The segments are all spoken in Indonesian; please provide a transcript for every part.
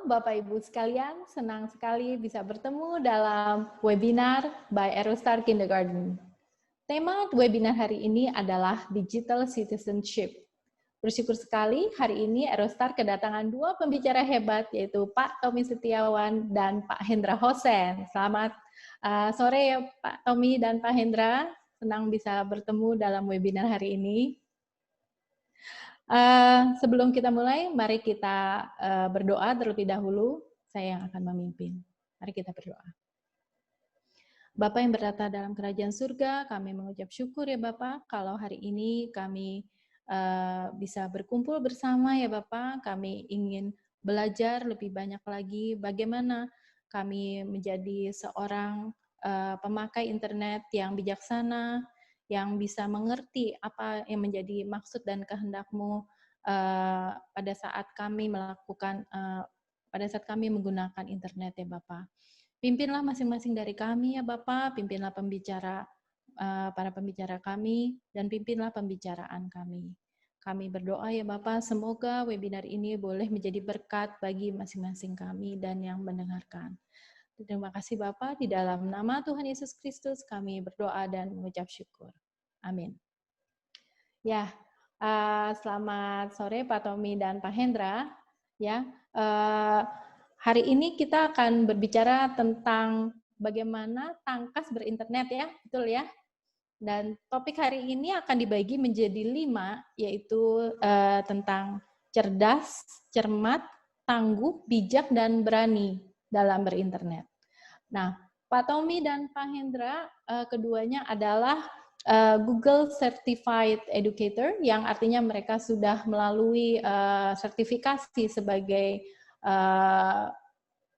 Bapak Ibu sekalian, senang sekali bisa bertemu dalam webinar by Aerostar Kindergarten. Tema webinar hari ini adalah Digital Citizenship. Bersyukur sekali hari ini Aerostar kedatangan dua pembicara hebat, yaitu Pak Tommy Setiawan dan Pak Hendra Hosen. Selamat sore ya Pak Tommy dan Pak Hendra, senang bisa bertemu dalam webinar hari ini. Sebelum kita mulai, mari kita berdoa terlebih dahulu. Saya yang akan memimpin. Mari kita berdoa. Bapa yang bertata dalam kerajaan surga, kami mengucap syukur ya Bapak, kalau hari ini kami bisa berkumpul bersama ya Bapak. Kami ingin belajar lebih banyak lagi bagaimana kami menjadi seorang pemakai internet yang bijaksana, yang bisa mengerti apa yang menjadi maksud dan kehendak-Mu pada saat kami menggunakan internet ya Bapak. Pimpinlah masing-masing dari kami ya Bapak, pimpinlah para pembicara kami, dan pimpinlah pembicaraan kami. Kami berdoa ya Bapak, semoga webinar ini boleh menjadi berkat bagi masing-masing kami dan yang mendengarkan. Terima kasih Bapak, di dalam nama Tuhan Yesus Kristus kami berdoa dan mengucap syukur. Amin. Ya, selamat sore Pak Tommy dan Pak Hendra. Ya, hari ini kita akan berbicara tentang bagaimana tangkas berinternet ya, betul ya? Dan topik hari ini akan dibagi menjadi 5, yaitu tentang cerdas, cermat, tangguh, bijak, dan berani dalam berinternet. Nah, Pak Tommy dan Pak Hendra, keduanya adalah Google Certified Educator, yang artinya mereka sudah melalui sertifikasi sebagai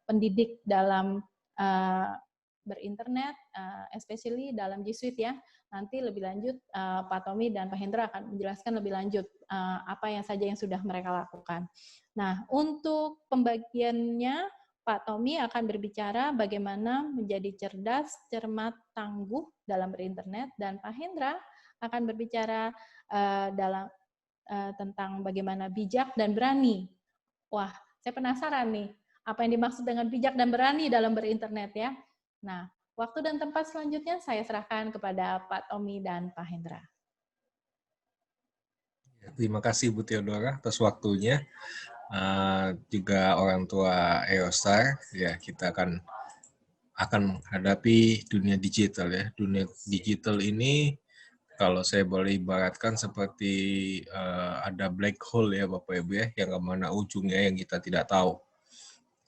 pendidik dalam berinternet, especially dalam G Suite ya. Nanti lebih lanjut Pak Tommy dan Pak Hendra akan menjelaskan lebih lanjut apa yang saja yang sudah mereka lakukan. Nah, untuk pembagiannya Pak Tommy akan berbicara bagaimana menjadi cerdas, cermat, tangguh dalam berinternet, dan Pak Hendra akan berbicara tentang bagaimana bijak dan berani. Wah, saya penasaran nih, apa yang dimaksud dengan bijak dan berani dalam berinternet ya. Nah, waktu dan tempat selanjutnya saya serahkan kepada Pak Tommy dan Pak Hendra. Terima kasih Bu Theodora atas waktunya. Juga orang tua Aerostar, ya kita akan menghadapi dunia digital ya. Dunia digital ini kalau saya boleh ibaratkan seperti ada black hole ya Bapak Ibu ya, yang kemana ujungnya yang kita tidak tahu.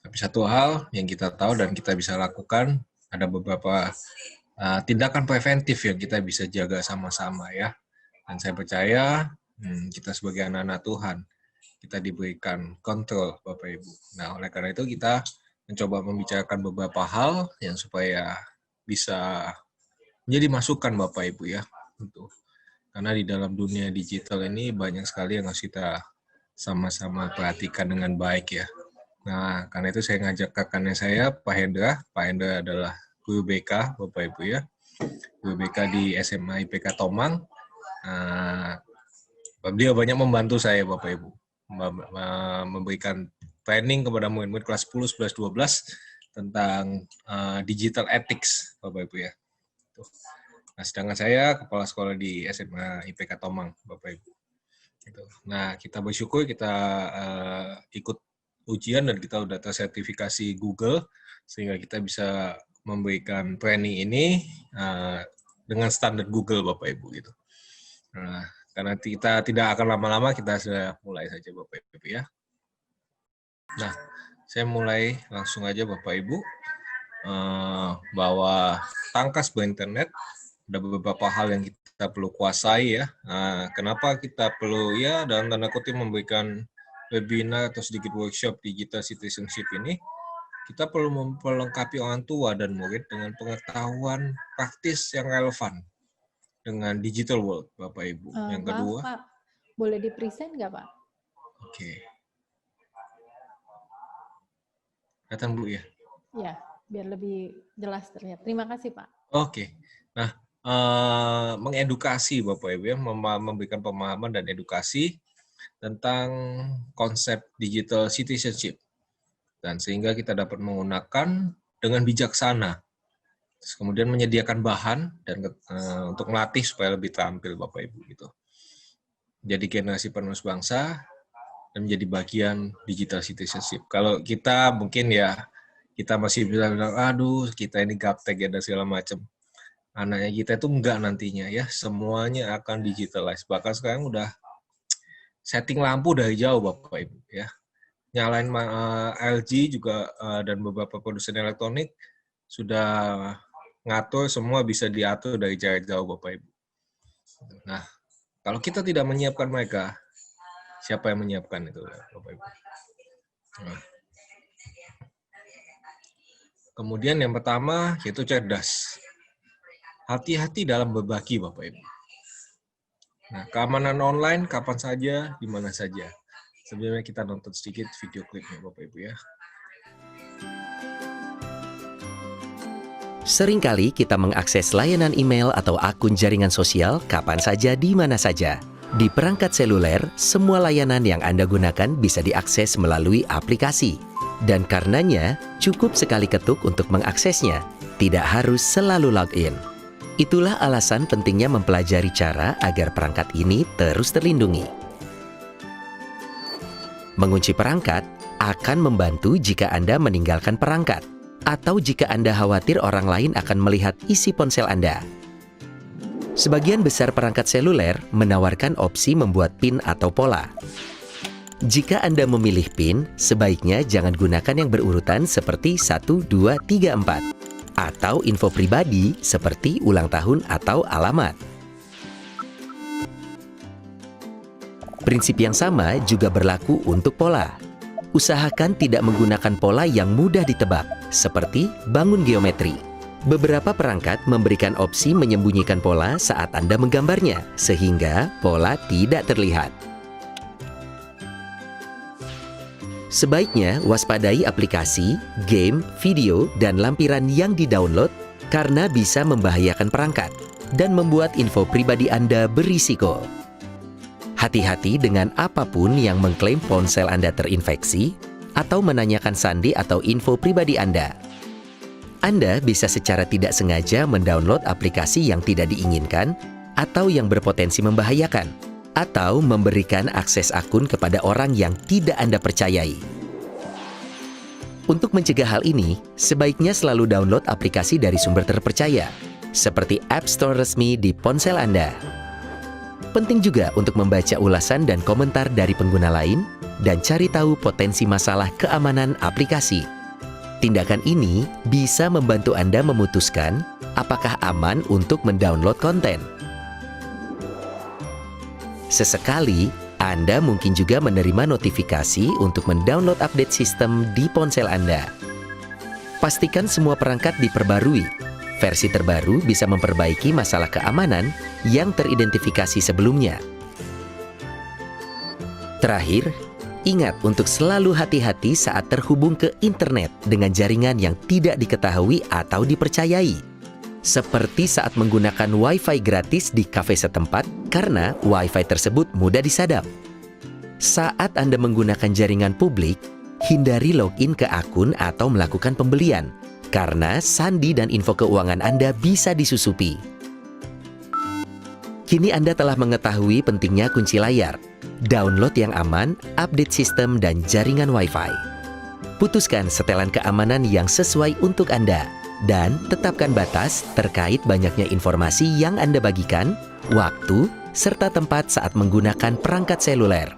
Tapi satu hal yang kita tahu dan kita bisa lakukan, ada beberapa tindakan preventif yang kita bisa jaga sama-sama ya. Dan saya percaya kita sebagai anak-anak Tuhan, kita diberikan kontrol Bapak Ibu. Nah, oleh karena itu kita mencoba membicarakan beberapa hal yang supaya bisa menjadi masukan Bapak Ibu ya. Karena di dalam dunia digital ini banyak sekali yang harus kita sama-sama perhatikan dengan baik ya. Nah, karena itu saya ngajak rekannya saya, Pak Hendra. Pak Hendra adalah guru BK Bapak Ibu ya. Guru BK di SMA IPK Tomang. Beliau banyak membantu saya Bapak Ibu, memberikan training kepada murid-murid kelas 10, 11, 12 tentang digital ethics Bapak Ibu ya. Nah, sedangkan saya kepala sekolah di SMA IPK Tomang Bapak Ibu. Nah, kita bersyukur kita ikut ujian dan kita udah tersertifikasi Google sehingga kita bisa memberikan training ini dengan standar Google Bapak Ibu gitu. Nah, karena kita tidak akan lama-lama, kita sudah mulai saja Bapak Ibu ya. Nah, saya mulai langsung aja Bapak Ibu, bahwa tangkas berinternet, ada beberapa hal yang kita perlu kuasai ya. Kenapa kita perlu ya dalam tanda kutip memberikan webinar atau sedikit workshop digital citizenship ini, kita perlu memperlengkapi orang tua dan murid dengan pengetahuan praktis yang relevan dengan digital world, Bapak Ibu. Yang kedua, Maaf, Pak, boleh di-present nggak, Pak? Oke. Datang Bu ya? Ya, biar lebih jelas terlihat. Terima kasih, Pak. Oke. Nah, mengedukasi Bapak Ibu ya, memberikan pemahaman dan edukasi tentang konsep digital citizenship. Dan sehingga kita dapat menggunakan dengan bijaksana. Terus kemudian menyediakan bahan dan untuk melatih supaya lebih terampil Bapak Ibu gitu. Jadi generasi penerus bangsa dan menjadi bagian digital citizenship. Kalau kita mungkin ya kita masih bilang, aduh kita ini gaptek ya dan segala macam. Anaknya kita itu enggak nantinya ya, semuanya akan digitalize. Bahkan sekarang udah setting lampu dari jauh Bapak Ibu ya. Nyalain LG juga dan beberapa produsen elektronik sudah ngatur semua bisa diatur dari jarak jauh Bapak Ibu. Nah, kalau kita tidak menyiapkan mereka, siapa yang menyiapkan itu Bapak Ibu? Nah. Kemudian yang pertama yaitu cerdas. Hati-hati dalam berbagi Bapak Ibu. Nah, keamanan online kapan saja, di mana saja. Sebelumnya kita nonton sedikit video klipnya Bapak Ibu ya. Seringkali kita mengakses layanan email atau akun jaringan sosial kapan saja di mana saja. Di perangkat seluler, semua layanan yang Anda gunakan bisa diakses melalui aplikasi. Dan karenanya, cukup sekali ketuk untuk mengaksesnya, tidak harus selalu login. Itulah alasan pentingnya mempelajari cara agar perangkat ini terus terlindungi. Mengunci perangkat akan membantu jika Anda meninggalkan perangkat, atau jika Anda khawatir orang lain akan melihat isi ponsel Anda. Sebagian besar perangkat seluler menawarkan opsi membuat PIN atau pola. Jika Anda memilih PIN, sebaiknya jangan gunakan yang berurutan seperti 1, 2, 3, 4, atau info pribadi seperti ulang tahun atau alamat. Prinsip yang sama juga berlaku untuk pola. Usahakan tidak menggunakan pola yang mudah ditebak, seperti bangun geometri. Beberapa perangkat memberikan opsi menyembunyikan pola saat Anda menggambarnya, sehingga pola tidak terlihat. Sebaiknya waspadai aplikasi, game, video, dan lampiran yang di-download karena bisa membahayakan perangkat dan membuat info pribadi Anda berisiko. Hati-hati dengan apapun yang mengklaim ponsel Anda terinfeksi atau menanyakan sandi atau info pribadi Anda. Anda bisa secara tidak sengaja mendownload aplikasi yang tidak diinginkan atau yang berpotensi membahayakan, atau memberikan akses akun kepada orang yang tidak Anda percayai. Untuk mencegah hal ini, sebaiknya selalu download aplikasi dari sumber terpercaya, seperti App Store resmi di ponsel Anda. Penting juga untuk membaca ulasan dan komentar dari pengguna lain dan cari tahu potensi masalah keamanan aplikasi. Tindakan ini bisa membantu Anda memutuskan apakah aman untuk mendownload konten. Sesekali, Anda mungkin juga menerima notifikasi untuk mendownload update sistem di ponsel Anda. Pastikan semua perangkat diperbarui. Versi terbaru bisa memperbaiki masalah keamanan yang teridentifikasi sebelumnya. Terakhir, ingat untuk selalu hati-hati saat terhubung ke internet dengan jaringan yang tidak diketahui atau dipercayai. Seperti saat menggunakan Wi-Fi gratis di kafe setempat karena Wi-Fi tersebut mudah disadap. Saat Anda menggunakan jaringan publik, hindari login ke akun atau melakukan pembelian karena sandi dan info keuangan Anda bisa disusupi. Kini Anda telah mengetahui pentingnya kunci layar, download yang aman, update sistem, dan jaringan Wi-Fi. Putuskan setelan keamanan yang sesuai untuk Anda, dan tetapkan batas terkait banyaknya informasi yang Anda bagikan, waktu, serta tempat saat menggunakan perangkat seluler.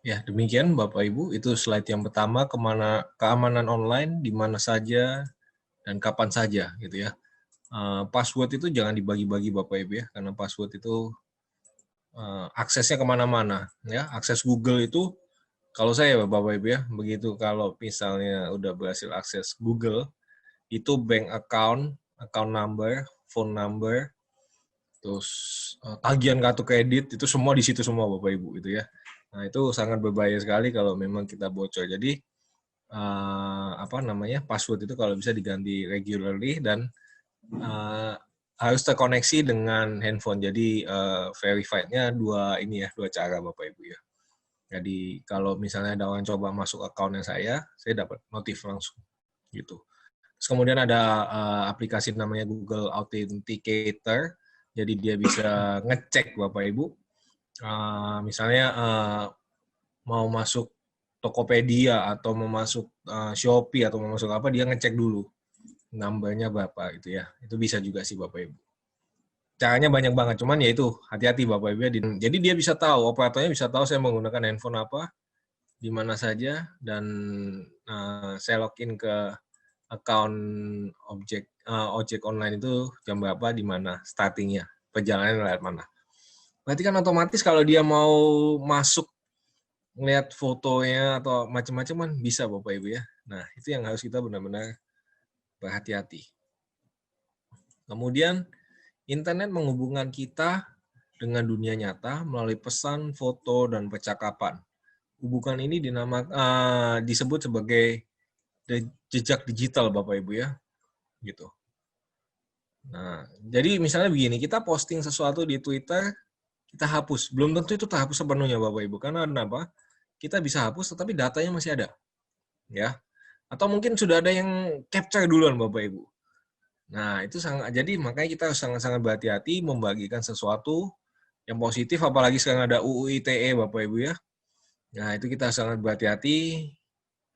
Ya, demikian Bapak Ibu, itu slide yang pertama, keamanan online di mana saja dan kapan saja gitu ya. Password itu jangan dibagi-bagi Bapak Ibu ya, karena password itu aksesnya kemana-mana ya. Akses Google itu, kalau saya Bapak Ibu ya, begitu kalau misalnya udah berhasil akses Google, itu bank account, account number, phone number, terus tagihan kartu kredit, itu semua di situ semua Bapak Ibu gitu ya. Nah, itu sangat berbahaya sekali kalau memang kita bocor. Jadi password itu kalau bisa diganti regularly dan harus terkoneksi dengan handphone. Jadi verified-nya dua cara Bapak Ibu ya. Jadi kalau misalnya ada orang coba masuk akunnya saya dapat notif langsung gitu. Terus kemudian ada aplikasi namanya Google Authenticator. Jadi dia bisa ngecek Bapak Ibu. Misalnya mau masuk Tokopedia atau mau masuk Shopee atau mau masuk apa, dia ngecek dulu numbernya berapa gitu ya. Itu bisa juga sih Bapak Ibu. Caranya banyak banget, cuman ya itu hati-hati Bapak Ibu ya. Jadi dia bisa tahu, operatornya bisa tahu saya menggunakan handphone apa, di mana saja, dan saya login ke account ojek online itu jam berapa, di mana startingnya, perjalanan lewat mana. Berarti kan otomatis kalau dia mau masuk ngeliat fotonya atau macam-macam kan bisa Bapak Ibu ya. Nah itu yang harus kita benar-benar berhati-hati. Kemudian internet menghubungkan kita dengan dunia nyata melalui pesan, foto, dan percakapan. Hubungan ini disebut sebagai jejak digital Bapak Ibu ya. Gitu. Nah, jadi misalnya begini, kita posting sesuatu di Twitter, kita hapus. Belum tentu itu terhapus sepenuhnya Bapak Ibu. Karena kenapa? Kita bisa hapus tetapi datanya masih ada. Ya. Atau mungkin sudah ada yang capture duluan Bapak Ibu. Nah, itu jadi makanya kita harus sangat-sangat berhati-hati membagikan sesuatu yang positif, apalagi sekarang ada UU ITE Bapak Ibu ya. Nah, itu kita harus sangat berhati-hati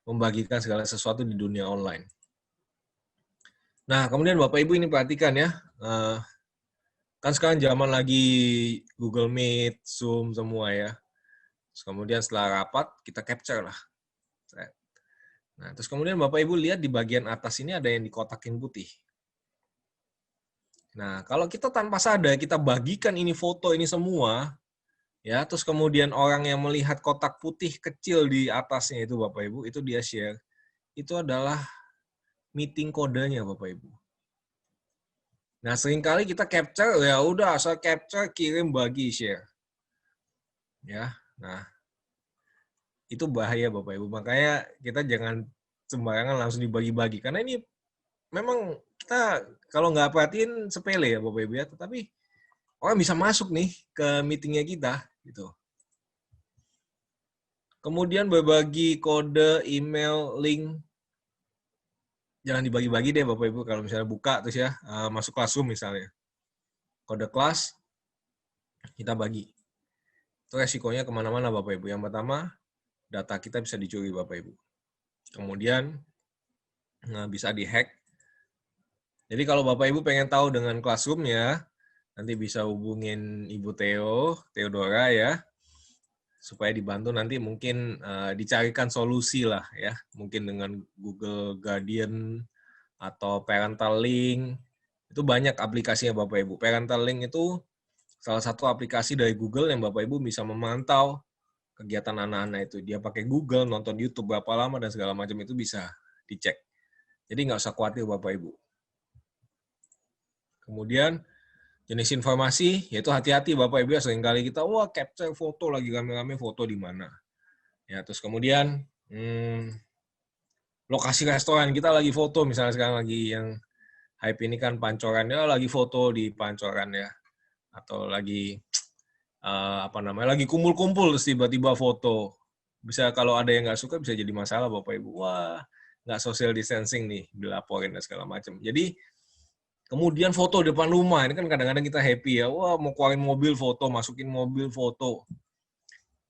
membagikan segala sesuatu di dunia online. Nah, kemudian Bapak Ibu ini perhatikan ya, kan sekarang zaman lagi Google Meet, Zoom semua ya. Terus kemudian setelah rapat, kita capture lah. Nah, terus kemudian Bapak Ibu lihat di bagian atas ini ada yang dikotakin putih. Nah, kalau kita tanpa sadar, kita bagikan ini foto ini semua, ya, terus kemudian orang yang melihat kotak putih kecil di atasnya itu Bapak Ibu, itu dia share, itu adalah meeting kodenya Bapak Ibu. Nah, seringkali kita capture, ya udah, asal capture, kirim, bagi, share. Ya, nah, itu bahaya Bapak Ibu. Makanya kita jangan sembarangan langsung dibagi-bagi. Karena ini memang kita kalau nggak perhatiin sepele ya Bapak Ibu ya. Tetapi orang bisa masuk nih ke meetingnya kita. Gitu. Kemudian berbagi kode, email, link. Jangan dibagi-bagi deh Bapak Ibu. Kalau misalnya buka terus ya, masuk Classroom misalnya. Kode kelas, kita bagi. Itu resikonya kemana-mana Bapak Ibu. Yang pertama, data kita bisa dicuri Bapak Ibu. Kemudian bisa dihack. Jadi kalau Bapak Ibu pengen tahu dengan Classroom ya, nanti bisa hubungin Ibu Theodora ya, supaya dibantu nanti mungkin dicarikan solusi lah ya, mungkin dengan Google Guardian atau Parental Link. Itu banyak aplikasinya Bapak Ibu. Parental Link itu salah satu aplikasi dari Google yang Bapak Ibu bisa memantau kegiatan anak-anak itu. Dia pakai Google, nonton YouTube berapa lama, dan segala macam itu bisa dicek. Jadi nggak usah khawatir Bapak Ibu. Kemudian jenis informasi, yaitu hati-hati Bapak Ibu ya, seringkali kita, wah capture foto lagi rame-rame, foto di mana. Ya, terus kemudian lokasi restoran, kita lagi foto, misalnya sekarang lagi yang hype ini kan Pancoran, ya lagi foto di Pancoran ya. Atau lagi lagi kumpul-kumpul terus tiba-tiba foto. Bisa kalau ada yang nggak suka bisa jadi masalah Bapak Ibu. Wah, nggak social distancing nih, dilaporin dan segala macam. Jadi kemudian foto depan rumah, ini kan kadang-kadang kita happy ya. Wah, mau keluarin mobil foto, masukin mobil foto.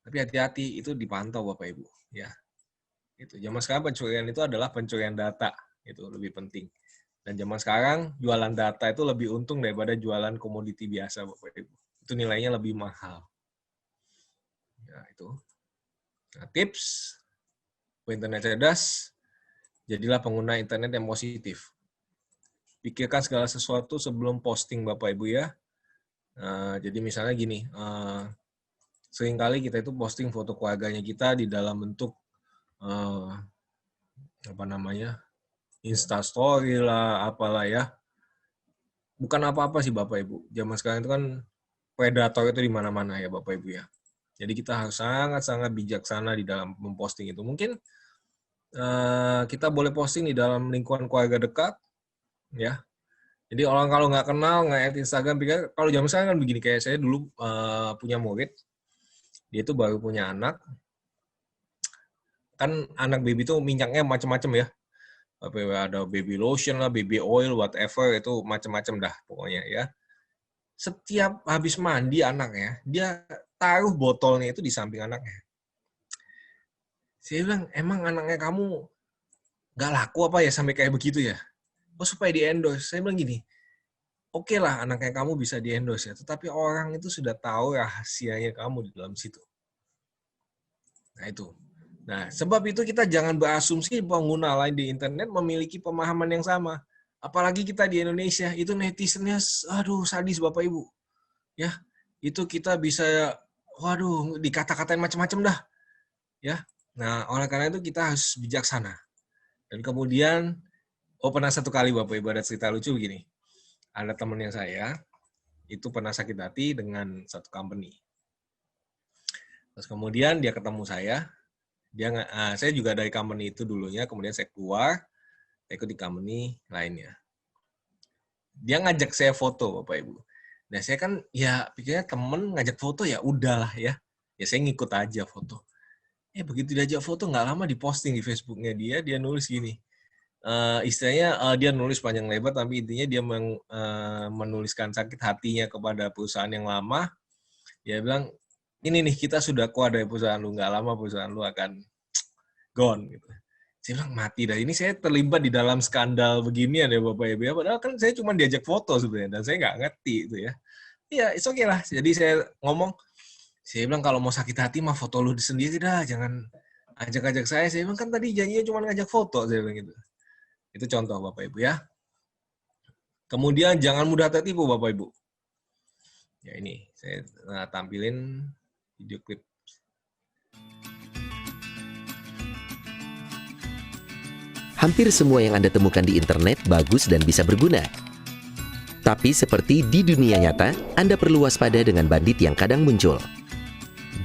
Tapi hati-hati, itu dipantau Bapak Ibu, ya. Itu zaman sekarang pencurian itu adalah pencurian data, itu lebih penting. Dan zaman sekarang jualan data itu lebih untung daripada jualan komoditi biasa Bapak Ibu. Itu nilainya lebih mahal. Ya, itu. Nah, tips internet cerdas, jadilah pengguna internet yang positif. Pikirkan segala sesuatu sebelum posting Bapak Ibu ya. Jadi misalnya gini, seringkali kita itu posting foto keluarganya kita di dalam bentuk Insta story lah, apalah ya. Bukan apa-apa sih Bapak Ibu. Zaman sekarang itu kan predator itu di mana-mana ya Bapak Ibu ya. Jadi kita harus sangat-sangat bijaksana di dalam memposting itu. Mungkin kita boleh posting di dalam lingkungan keluarga dekat, ya. Jadi orang kalau nggak kenal, nggak add Instagram, pikir kalau zaman sekarang kan begini, kayak saya dulu punya murid, dia itu baru punya anak, kan anak baby itu minyaknya macam-macam ya. Ada baby lotion lah, baby oil, whatever, itu macam-macam dah pokoknya ya. Setiap habis mandi anaknya, dia taruh botolnya itu di samping anaknya. Saya bilang, emang anaknya kamu nggak laku apa ya sampai kayak begitu ya? Oh, supaya di-endorse. Saya bilang gini, oke lah anaknya kamu bisa di-endorse ya, tetapi orang itu sudah tahu rahasianya kamu di dalam situ. Nah itu. Nah, sebab itu kita jangan berasumsi pengguna lain di internet memiliki pemahaman yang sama. Apalagi kita di Indonesia, itu netizennya, aduh sadis Bapak Ibu. Ya, itu kita bisa, waduh, dikata-katain macam-macam dah. Ya. Nah, oleh karena itu kita harus bijaksana. Dan kemudian, pernah satu kali Bapak Ibu ada cerita lucu begini. Ada teman yang saya, itu pernah sakit hati dengan satu company. Terus kemudian dia ketemu saya juga dari company itu dulunya, kemudian saya keluar, saya ikut di company lainnya. Dia ngajak saya foto, Bapak Ibu. Nah, saya kan ya pikirnya temen ngajak foto ya udahlah ya. Ya saya ngikut aja foto. Begitu diajak foto, nggak lama diposting di Facebooknya dia nulis gini. Istilahnya dia nulis panjang lebar, tapi intinya dia menuliskan sakit hatinya kepada perusahaan yang lama. Dia bilang, ini nih kita sudah keluar dari perusahaan lu, nggak lama perusahaan lu akan gone. Gitu. Saya bilang mati dah. Ini saya terlibat di dalam skandal beginian ya Bapak Ibu. Padahal kan saya cuma diajak foto sebenarnya dan saya nggak ngerti itu ya. Iya, it's okay lah. Jadi saya ngomong, saya bilang kalau mau sakit hati mah foto lu sendiri dah, jangan ajak-ajak saya. Saya bilang kan tadi janjinya cuma ngajak foto, saya bilang gitu. Itu contoh Bapak Ibu ya. Kemudian jangan mudah tertipu Bapak Ibu. Ya ini saya tampilin video klip. Hampir semua yang Anda temukan di internet bagus dan bisa berguna. Tapi seperti di dunia nyata, Anda perlu waspada dengan bandit yang kadang muncul.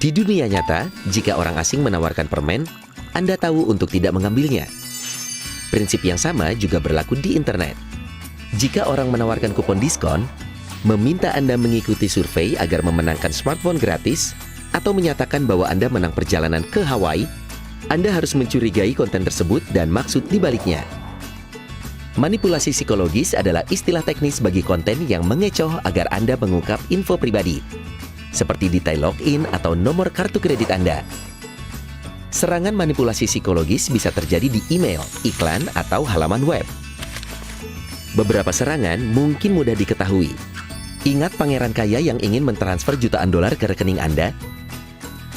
Di dunia nyata, jika orang asing menawarkan permen, Anda tahu untuk tidak mengambilnya. Prinsip yang sama juga berlaku di internet. Jika orang menawarkan kupon diskon, meminta Anda mengikuti survei agar memenangkan smartphone gratis, atau menyatakan bahwa Anda menang perjalanan ke Hawaii, Anda harus mencurigai konten tersebut dan maksud di baliknya. Manipulasi psikologis adalah istilah teknis bagi konten yang mengecoh agar Anda mengungkap info pribadi, seperti detail login atau nomor kartu kredit Anda. Serangan manipulasi psikologis bisa terjadi di email, iklan, atau halaman web. Beberapa serangan mungkin mudah diketahui. Ingat pangeran kaya yang ingin mentransfer jutaan dolar ke rekening Anda?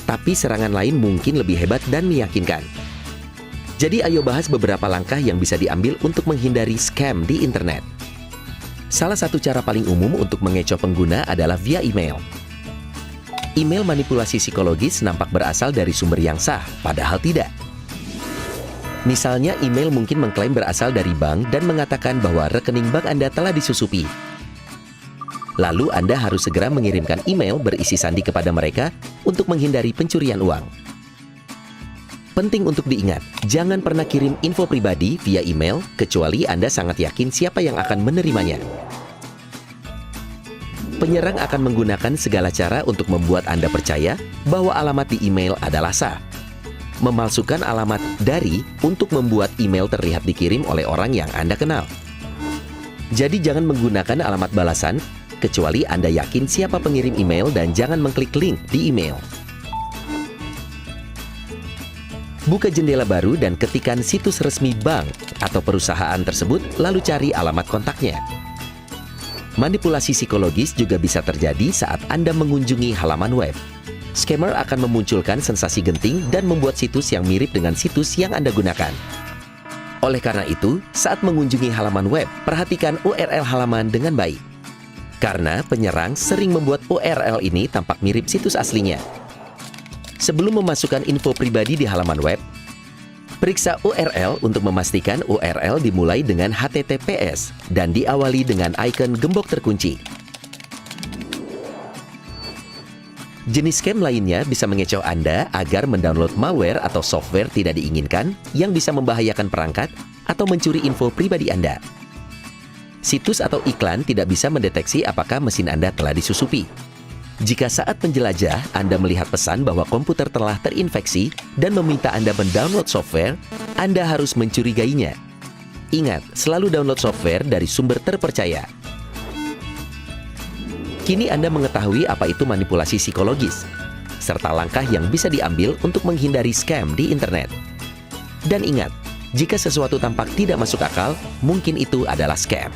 Tapi serangan lain mungkin lebih hebat dan meyakinkan. Jadi ayo bahas beberapa langkah yang bisa diambil untuk menghindari scam di internet. Salah satu cara paling umum untuk mengecoh pengguna adalah via email. Email manipulasi psikologis nampak berasal dari sumber yang sah, padahal tidak. Misalnya, email mungkin mengklaim berasal dari bank dan mengatakan bahwa rekening bank Anda telah disusupi. Lalu Anda harus segera mengirimkan email berisi sandi kepada mereka untuk menghindari pencurian uang. Penting untuk diingat, jangan pernah kirim info pribadi via email kecuali Anda sangat yakin siapa yang akan menerimanya. Penyerang akan menggunakan segala cara untuk membuat Anda percaya bahwa alamat di email adalah sah. Memalsukan alamat dari untuk membuat email terlihat dikirim oleh orang yang Anda kenal. Jadi jangan menggunakan alamat balasan kecuali Anda yakin siapa pengirim email dan jangan mengklik link di email. Buka jendela baru dan ketikkan situs resmi bank atau perusahaan tersebut lalu cari alamat kontaknya. Manipulasi psikologis juga bisa terjadi saat Anda mengunjungi halaman web. Scammer akan memunculkan sensasi genting dan membuat situs yang mirip dengan situs yang Anda gunakan. Oleh karena itu, saat mengunjungi halaman web, perhatikan URL halaman dengan baik. Karena penyerang sering membuat URL ini tampak mirip situs aslinya. Sebelum memasukkan info pribadi di halaman web, periksa URL untuk memastikan URL dimulai dengan HTTPS dan diawali dengan icon gembok terkunci. Jenis scam lainnya bisa mengecoh Anda agar mendownload malware atau software tidak diinginkan yang bisa membahayakan perangkat atau mencuri info pribadi Anda. Situs atau iklan tidak bisa mendeteksi apakah mesin Anda telah disusupi. Jika saat menjelajah Anda melihat pesan bahwa komputer telah terinfeksi dan meminta Anda mendownload software, Anda harus mencurigainya. Ingat, selalu download software dari sumber terpercaya. Kini Anda mengetahui apa itu manipulasi psikologis, serta langkah yang bisa diambil untuk menghindari scam di internet. Dan ingat, jika sesuatu tampak tidak masuk akal, mungkin itu adalah scam.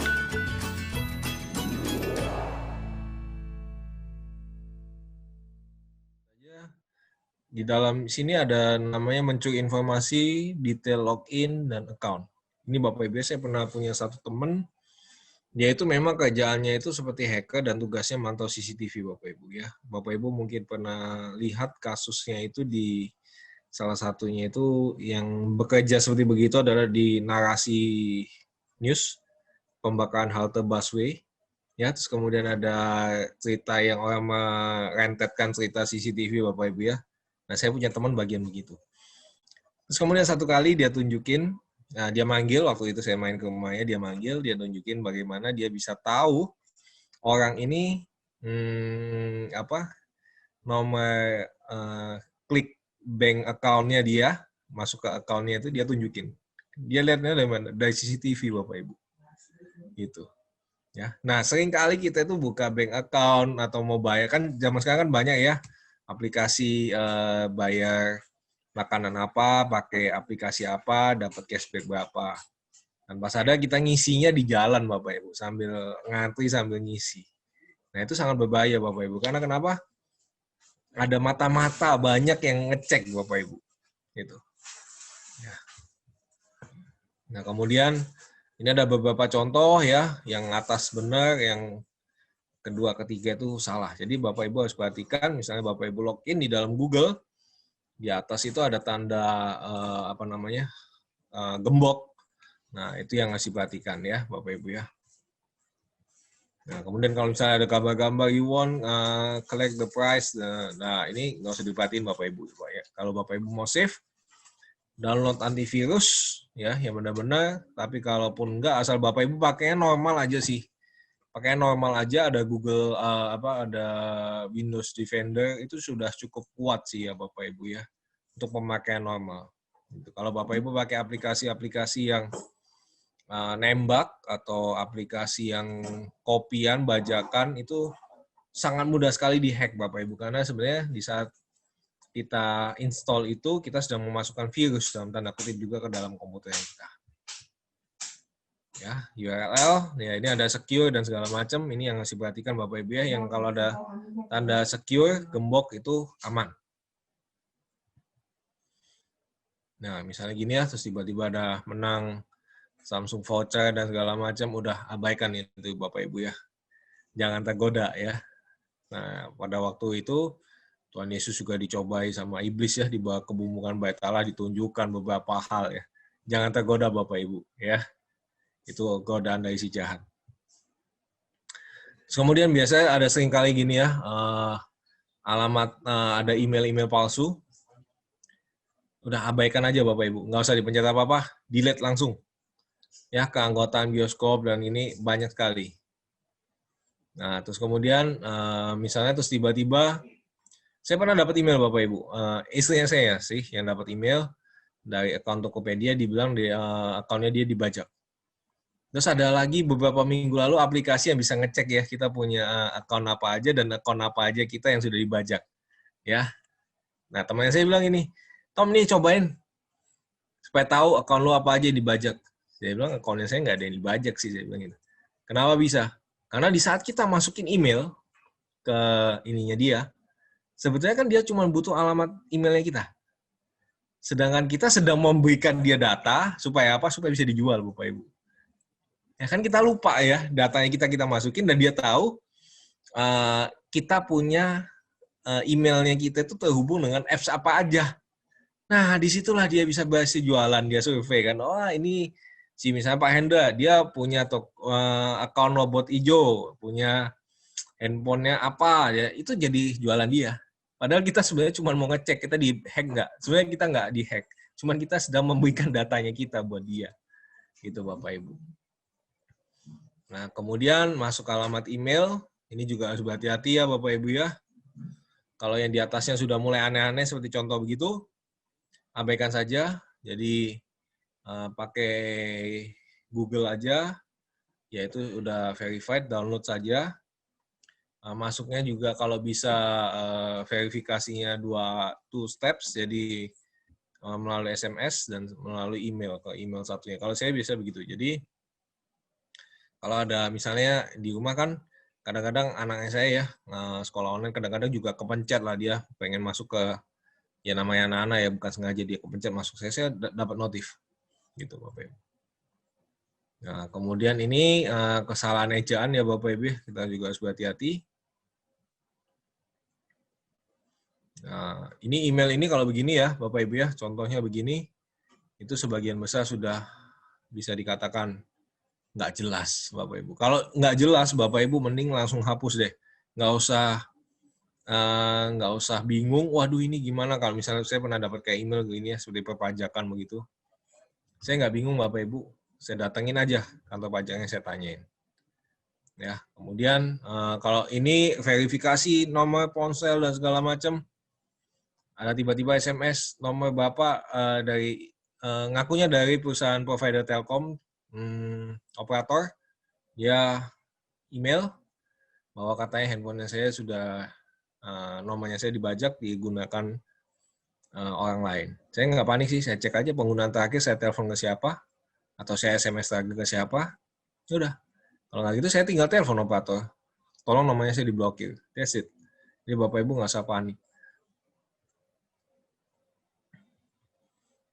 Di dalam sini ada namanya mencuri informasi, detail login, dan account. Ini Bapak Ibu, saya pernah punya satu teman, dia itu memang kerjaannya itu seperti hacker dan tugasnya mantau CCTV Bapak Ibu ya. Bapak Ibu mungkin pernah lihat kasusnya itu di salah satunya itu yang bekerja seperti begitu adalah di Narasi News, pembakaran halte busway. Ya, terus kemudian ada cerita yang orang merentetkan cerita CCTV Bapak Ibu ya. Nah, saya punya teman bagian begitu. Terus kemudian satu kali dia tunjukin, nah dia manggil, waktu itu saya main ke rumahnya, dia manggil, dia tunjukin bagaimana dia bisa tahu orang ini nomor klik bank account-nya dia, masuk ke account-nya itu dia tunjukin. Dia lihatnya dari mana? Dari CCTV Bapak Ibu. Gitu. Ya. Nah, sering kali kita itu buka bank account atau mau bayar, kan zaman sekarang kan banyak ya aplikasi bayar makanan apa, pakai aplikasi apa, dapat cashback berapa. Dan pas ada kita ngisinya di jalan Bapak Ibu, sambil ngantri sambil ngisi. Nah, itu sangat berbahaya Bapak Ibu. Karena kenapa? Ada mata-mata banyak yang ngecek Bapak Ibu. Gitu. Ya. Nah, kemudian ini ada beberapa contoh ya, yang atas benar, yang kedua, ketiga itu salah. Jadi Bapak Ibu harus perhatikan, misalnya Bapak Ibu login di dalam Google, di atas itu ada tanda gembok. Nah, itu yang harus diperhatikan ya, Bapak Ibu ya. Nah, kemudian kalau misalnya ada gambar-gambar you want collect the price, nah ini nggak usah diperhatiin Bapak Ibu. Ya. Kalau Bapak Ibu mau save, download antivirus ya, yang benar-benar. Tapi kalaupun enggak, asal Bapak Ibu pakainya normal aja sih. Pakai normal aja, ada Google ada Windows Defender, itu sudah cukup kuat sih ya Bapak Ibu ya untuk pemakaian normal. Kalau Bapak Ibu pakai aplikasi-aplikasi yang nembak atau aplikasi yang kopian, bajakan, itu sangat mudah sekali dihack Bapak Ibu, karena sebenarnya di saat kita install itu kita sedang memasukkan virus dalam tanda kutip juga ke dalam komputer kita. Ya, URL, ya ini ada secure dan segala macam, ini yang harus diperhatikan Bapak Ibu ya, yang kalau ada tanda secure, gembok itu aman. Nah, misalnya gini ya, terus tiba-tiba ada menang Samsung voucher dan segala macam, udah abaikan itu Bapak Ibu ya. Jangan tergoda ya. Nah, pada waktu itu Tuhan Yesus juga dicobai sama iblis ya, dibawa ke bumbungan bait Allah, ditunjukkan beberapa hal ya. Jangan tergoda Bapak Ibu ya. Itu godaan dari si jahat. Kemudian biasanya ada sering kali gini ya, ada email-email palsu. Udah abaikan aja Bapak Ibu, nggak usah dipencet apa-apa, delete langsung. Ya, keanggotaan bioskop dan ini banyak sekali. Nah, terus kemudian misalnya terus tiba-tiba saya pernah dapat email Bapak Ibu, istrinya saya sih yang dapat email dari akun Tokopedia, dibilang akunnya dia dibajak. Terus ada lagi beberapa minggu lalu aplikasi yang bisa ngecek ya kita punya akun apa aja dan akun apa aja kita yang sudah dibajak. Ya. Nah, teman saya bilang ini, Tom nih cobain supaya tahu akun lo apa aja yang dibajak. Saya bilang akunnya saya nggak ada yang dibajak sih, saya bilang gitu. Kenapa bisa? Karena di saat kita masukin email ke ininya dia, sebetulnya kan dia cuma butuh alamat emailnya kita. Sedangkan kita sedang memberikan dia data supaya apa? Supaya bisa dijual, Bapak Ibu. Ya kan kita lupa ya, datanya kita masukin dan dia tahu kita punya emailnya kita itu terhubung dengan apps apa aja. Nah, disitulah dia bisa berhasil jualan, dia survei kan. Oh, ini si misalnya Pak Hendra, dia punya akun robot hijau, punya handphonenya apa, ya itu jadi jualan dia. Padahal kita sebenarnya cuma mau ngecek kita di-hack nggak. Sebenarnya kita nggak di-hack, cuma kita sedang memberikan datanya kita buat dia. Gitu Bapak Ibu. Nah, kemudian masuk ke alamat email. Ini juga harus berhati-hati ya Bapak Ibu ya. Kalau yang di atasnya sudah mulai aneh-aneh seperti contoh begitu, abaikan saja. Jadi pakai Google aja, yaitu udah verified, download saja. Masuknya juga kalau bisa verifikasinya two steps, jadi melalui SMS dan melalui email ke email satunya. Kalau saya biasa begitu. Jadi kalau ada misalnya di rumah kan kadang-kadang anaknya saya ya sekolah online kadang-kadang juga kepencet lah dia pengen masuk ke ya namanya anak-anak ya bukan sengaja dia kepencet masuk saya dapat notif gitu Bapak Ibu. Nah kemudian ini kesalahan ejaan ya Bapak Ibu kita juga harus berhati-hati. Nah ini email ini kalau begini ya Bapak Ibu ya contohnya begini itu sebagian besar sudah bisa dikatakan nggak jelas Bapak Ibu. Kalau nggak jelas Bapak Ibu mending langsung hapus deh. Nggak usah bingung. Waduh ini gimana kalau misalnya saya pernah dapat kayak email gini ya seperti perpajakan begitu. Saya nggak bingung Bapak Ibu. Saya datengin aja kantor pajaknya saya tanyain. Ya kemudian kalau ini verifikasi nomor ponsel dan segala macam ada tiba-tiba SMS nomor Bapak dari ngakunya dari perusahaan provider Telkom. Operator dia email bahwa katanya handphonenya saya sudah nomornya saya dibajak digunakan orang lain. Saya nggak panik sih, saya cek aja penggunaan terakhir saya telepon ke siapa atau saya SMS terakhir ke siapa. Udah. Kalau nggak gitu saya tinggal telepon operator. Tolong nomornya saya diblokir. That's it. Jadi Bapak Ibu nggak usah panik.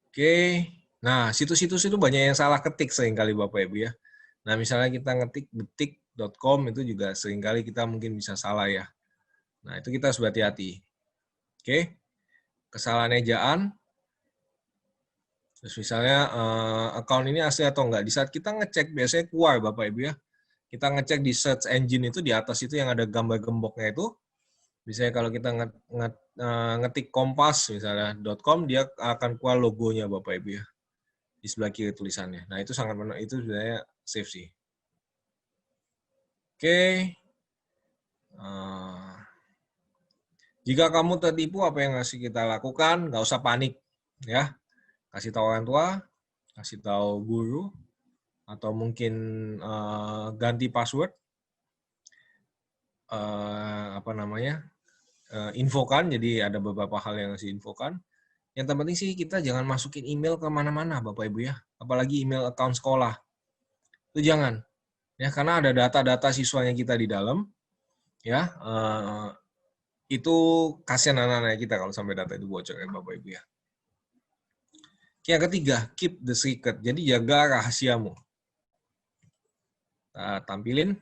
Oke. Nah, situs-situs itu banyak yang salah ketik seringkali Bapak Ibu ya. Nah, misalnya kita ngetik detik.com itu juga seringkali kita mungkin bisa salah ya. Nah, itu kita harus berhati-hati. Oke. Kesalahan ejaan. Terus misalnya account ini asli atau enggak. Di saat kita ngecek biasanya keluar Bapak Ibu ya. Kita ngecek di search engine itu di atas itu yang ada gambar gemboknya itu. Misalnya kalau kita ngetik kompas misalnya .com dia akan keluar logonya Bapak Ibu ya. Di sebelah kiri tulisannya. Nah, itu sangat itu sebenarnya safe sih. Oke. Jika kamu tertipu, apa yang harus kita lakukan? Nggak usah panik. Ya. Kasih tahu orang tua, kasih tahu guru, atau mungkin ganti password. Infokan, jadi ada beberapa hal yang harus diinfokan. Yang terpenting sih kita jangan masukin email ke mana-mana Bapak Ibu ya. Apalagi email account sekolah. Itu jangan. Ya, karena ada data-data siswanya kita di dalam. Ya, itu kasihan anak-anak kita kalau sampai data itu bocor ya Bapak Ibu ya. Yang ketiga, keep the secret. Jadi jaga rahasiamu. Kita tampilin.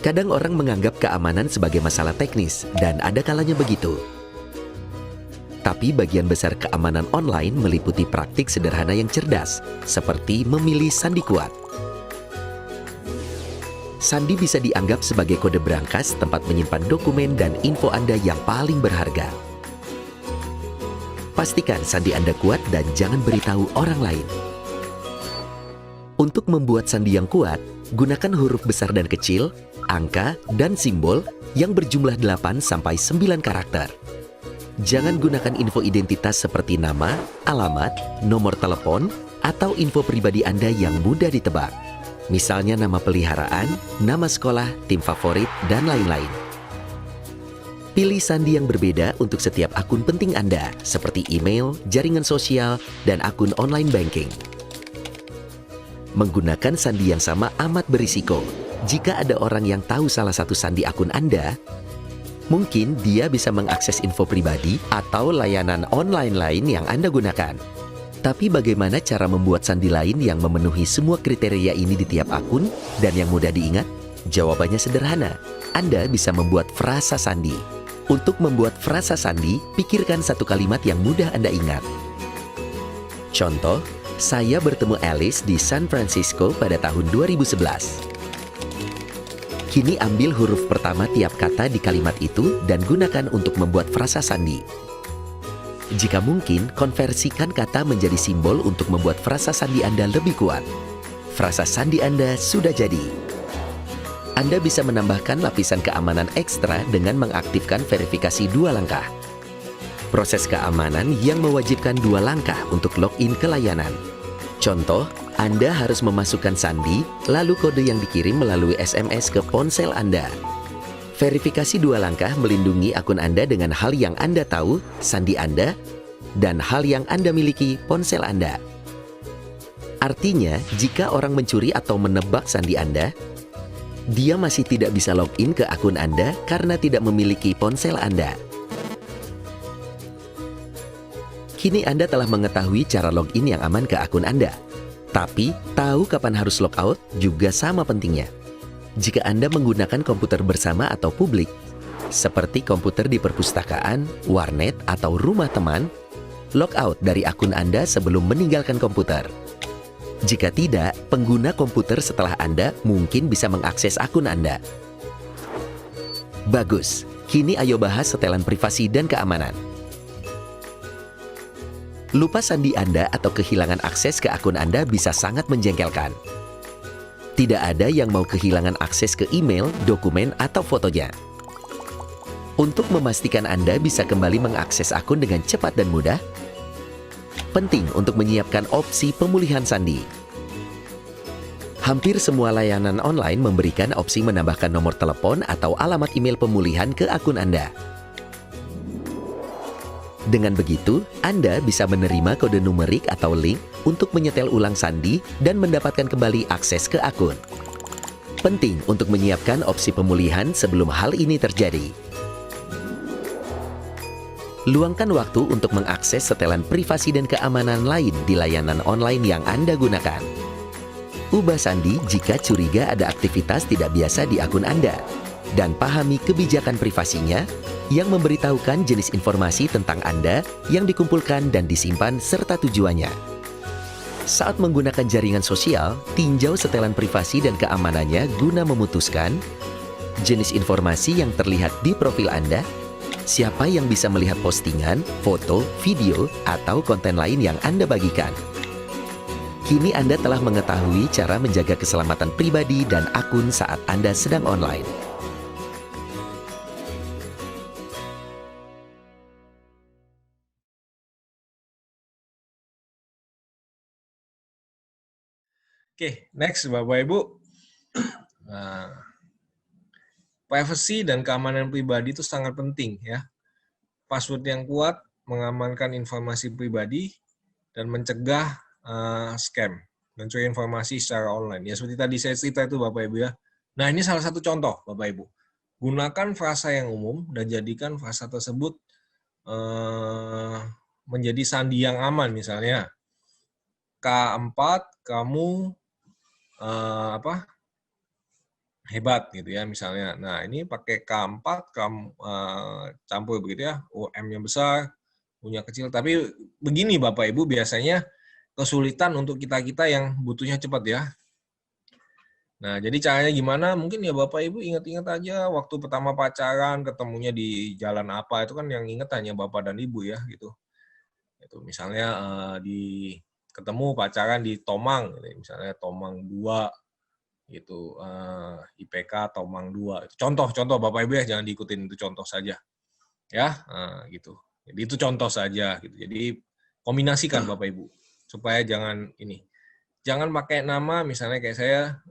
Kadang orang menganggap keamanan sebagai masalah teknis, dan ada kalanya begitu. Tapi bagian besar keamanan online meliputi praktik sederhana yang cerdas, seperti memilih sandi kuat. Sandi bisa dianggap sebagai kode brankas tempat menyimpan dokumen dan info Anda yang paling berharga. Pastikan sandi Anda kuat dan jangan beritahu orang lain. Untuk membuat sandi yang kuat, gunakan huruf besar dan kecil, angka, dan simbol yang berjumlah 8-9 karakter. Jangan gunakan info identitas seperti nama, alamat, nomor telepon, atau info pribadi Anda yang mudah ditebak. Misalnya nama peliharaan, nama sekolah, tim favorit, dan lain-lain. Pilih sandi yang berbeda untuk setiap akun penting Anda, seperti email, jaringan sosial, dan akun online banking. Menggunakan sandi yang sama amat berisiko. Jika ada orang yang tahu salah satu sandi akun Anda, mungkin dia bisa mengakses info pribadi atau layanan online lain yang Anda gunakan. Tapi bagaimana cara membuat sandi lain yang memenuhi semua kriteria ini di tiap akun dan yang mudah diingat? Jawabannya sederhana. Anda bisa membuat frasa sandi. Untuk membuat frasa sandi, pikirkan satu kalimat yang mudah Anda ingat. Contoh, saya bertemu Alice di San Francisco pada tahun 2011. Kini ambil huruf pertama tiap kata di kalimat itu dan gunakan untuk membuat frasa sandi. Jika mungkin, konversikan kata menjadi simbol untuk membuat frasa sandi Anda lebih kuat. Frasa sandi Anda sudah jadi. Anda bisa menambahkan lapisan keamanan ekstra dengan mengaktifkan verifikasi 2 langkah. Proses keamanan yang mewajibkan 2 langkah untuk login ke layanan. Contoh, Anda harus memasukkan sandi, lalu kode yang dikirim melalui SMS ke ponsel Anda. Verifikasi 2 langkah melindungi akun Anda dengan hal yang Anda tahu, sandi Anda, dan hal yang Anda miliki, ponsel Anda. Artinya, jika orang mencuri atau menebak sandi Anda, dia masih tidak bisa login ke akun Anda karena tidak memiliki ponsel Anda. Kini Anda telah mengetahui cara login yang aman ke akun Anda. Tapi, tahu kapan harus logout juga sama pentingnya. Jika Anda menggunakan komputer bersama atau publik, seperti komputer di perpustakaan, warnet, atau rumah teman, logout dari akun Anda sebelum meninggalkan komputer. Jika tidak, pengguna komputer setelah Anda mungkin bisa mengakses akun Anda. Bagus, kini ayo bahas setelan privasi dan keamanan. Lupa sandi Anda atau kehilangan akses ke akun Anda bisa sangat menjengkelkan. Tidak ada yang mau kehilangan akses ke email, dokumen, atau fotonya. Untuk memastikan Anda bisa kembali mengakses akun dengan cepat dan mudah, penting untuk menyiapkan opsi pemulihan sandi. Hampir semua layanan online memberikan opsi menambahkan nomor telepon atau alamat email pemulihan ke akun Anda. Dengan begitu, Anda bisa menerima kode numerik atau link untuk menyetel ulang sandi dan mendapatkan kembali akses ke akun. Penting untuk menyiapkan opsi pemulihan sebelum hal ini terjadi. Luangkan waktu untuk mengakses setelan privasi dan keamanan lain di layanan online yang Anda gunakan. Ubah sandi jika curiga ada aktivitas tidak biasa di akun Anda, dan pahami kebijakan privasinya yang memberitahukan jenis informasi tentang Anda yang dikumpulkan dan disimpan serta tujuannya. Saat menggunakan jaringan sosial, tinjau setelan privasi dan keamanannya guna memutuskan jenis informasi yang terlihat di profil Anda, siapa yang bisa melihat postingan, foto, video, atau konten lain yang Anda bagikan. Kini Anda telah mengetahui cara menjaga keselamatan pribadi dan akun saat Anda sedang online. Oke, next Bapak Ibu. Nah, privacy dan keamanan pribadi itu sangat penting ya. Password yang kuat mengamankan informasi pribadi dan mencegah scam, mencuri informasi secara online. Ya seperti tadi saya cerita itu Bapak Ibu ya. Nah ini salah satu contoh Bapak Ibu. Gunakan frasa yang umum dan jadikan frasa tersebut menjadi sandi yang aman, misalnya K4 kamu hebat gitu ya misalnya. Nah ini pakai K4 kamu campur begitu ya, M-nya besar, U-nya kecil. Tapi begini Bapak Ibu, biasanya kesulitan untuk kita yang butuhnya cepat ya. Nah jadi caranya gimana? Mungkin ya Bapak Ibu ingat-ingat aja waktu pertama pacaran, ketemunya di jalan apa, itu kan yang ingat hanya Bapak dan Ibu ya gitu. Itu misalnya ketemu pacaran di Tomang, misalnya Tomang 2 gitu, IPK Tomang 2. Itu contoh Bapak Ibu ya, jangan diikutin, itu contoh saja. Ya, gitu. Jadi itu contoh saja gitu. Jadi kombinasikan Bapak Ibu supaya jangan pakai nama misalnya kayak saya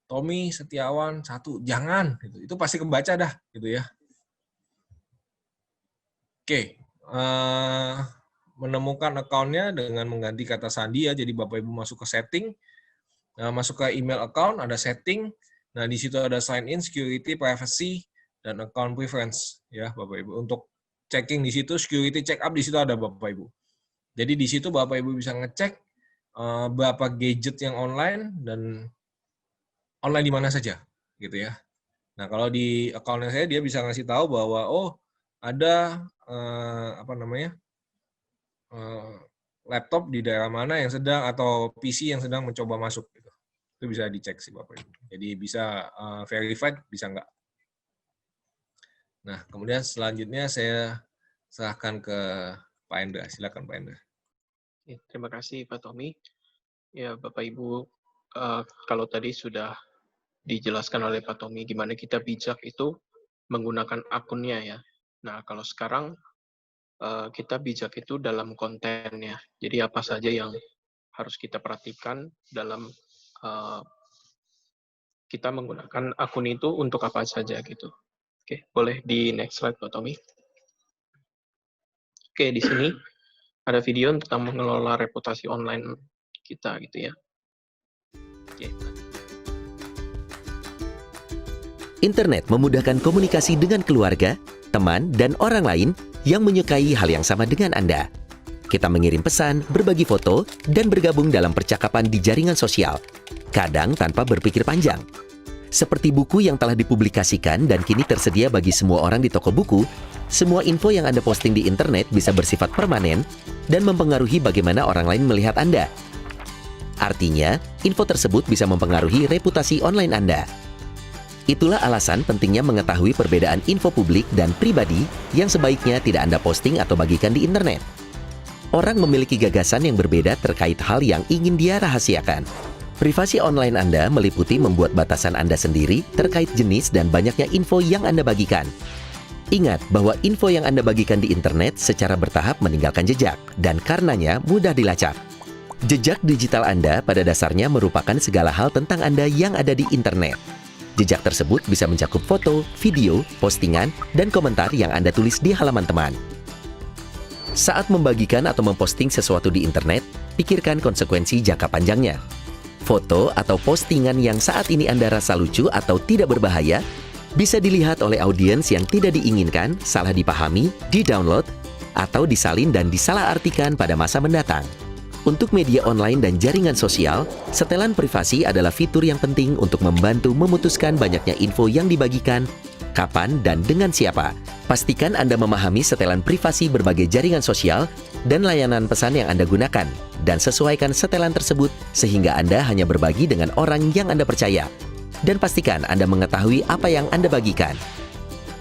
Tommy Setiawan 1, jangan gitu. Itu pasti kebaca dah gitu ya. Oke. Menemukan akunnya dengan mengganti kata sandi ya. Jadi Bapak Ibu masuk ke setting, masuk ke email account, ada setting. Nah, di situ ada sign in, security, privacy, dan account preference ya Bapak Ibu. Untuk checking di situ, security check up di situ ada Bapak Ibu. Jadi di situ Bapak Ibu bisa ngecek berapa gadget yang online dan online di mana saja gitu ya. Nah, kalau di account saya dia bisa ngasih tahu bahwa ada laptop di daerah mana yang sedang, atau PC yang sedang mencoba masuk gitu. Itu bisa dicek sih Bapak Ibu. Jadi bisa verified, bisa enggak. Nah, kemudian selanjutnya saya serahkan ke Pak Endra. Silakan Pak Endra. Terima kasih Pak Tommy. Ya Bapak Ibu, kalau tadi sudah dijelaskan oleh Pak Tommy gimana kita bijak itu menggunakan akunnya ya. Nah kalau sekarang kita bijak itu dalam kontennya. Jadi apa saja yang harus kita perhatikan dalam kita menggunakan akun itu untuk apa saja gitu. Oke, boleh di next slide Pak Tommy. Oke, di sini ada video tentang mengelola reputasi online kita gitu ya. Oke. Internet memudahkan komunikasi dengan keluarga, teman, dan orang lain yang menyukai hal yang sama dengan Anda. Kita mengirim pesan, berbagi foto, dan bergabung dalam percakapan di jaringan sosial, kadang tanpa berpikir panjang. Seperti buku yang telah dipublikasikan dan kini tersedia bagi semua orang di toko buku, semua info yang Anda posting di internet bisa bersifat permanen dan mempengaruhi bagaimana orang lain melihat Anda. Artinya, info tersebut bisa mempengaruhi reputasi online Anda. Itulah alasan pentingnya mengetahui perbedaan info publik dan pribadi yang sebaiknya tidak Anda posting atau bagikan di internet. Orang memiliki gagasan yang berbeda terkait hal yang ingin dia rahasiakan. Privasi online Anda meliputi membuat batasan Anda sendiri terkait jenis dan banyaknya info yang Anda bagikan. Ingat bahwa info yang Anda bagikan di internet secara bertahap meninggalkan jejak, dan karenanya mudah dilacak. Jejak digital Anda pada dasarnya merupakan segala hal tentang Anda yang ada di internet. Jejak tersebut bisa mencakup foto, video, postingan, dan komentar yang Anda tulis di halaman teman. Saat membagikan atau memposting sesuatu di internet, pikirkan konsekuensi jangka panjangnya. Foto atau postingan yang saat ini Anda rasa lucu atau tidak berbahaya bisa dilihat oleh audiens yang tidak diinginkan, salah dipahami, di-download, atau disalin dan disalahartikan pada masa mendatang. Untuk media online dan jaringan sosial, setelan privasi adalah fitur yang penting untuk membantu memutuskan banyaknya info yang dibagikan, kapan, dan dengan siapa. Pastikan Anda memahami setelan privasi berbagai jaringan sosial dan layanan pesan yang Anda gunakan, dan sesuaikan setelan tersebut sehingga Anda hanya berbagi dengan orang yang Anda percaya. Dan pastikan Anda mengetahui apa yang Anda bagikan.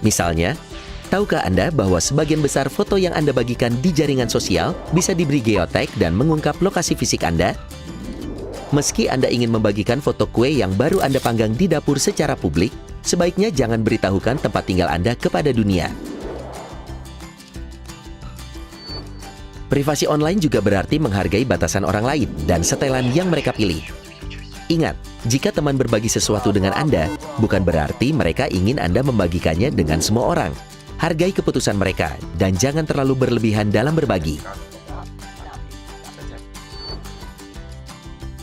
Misalnya, tahukah Anda bahwa sebagian besar foto yang Anda bagikan di jaringan sosial bisa diberi geotag dan mengungkap lokasi fisik Anda? Meski Anda ingin membagikan foto kue yang baru Anda panggang di dapur secara publik, sebaiknya jangan beritahukan tempat tinggal Anda kepada dunia. Privasi online juga berarti menghargai batasan orang lain dan setelan yang mereka pilih. Ingat, jika teman berbagi sesuatu dengan Anda, bukan berarti mereka ingin Anda membagikannya dengan semua orang. Hargai keputusan mereka, dan jangan terlalu berlebihan dalam berbagi.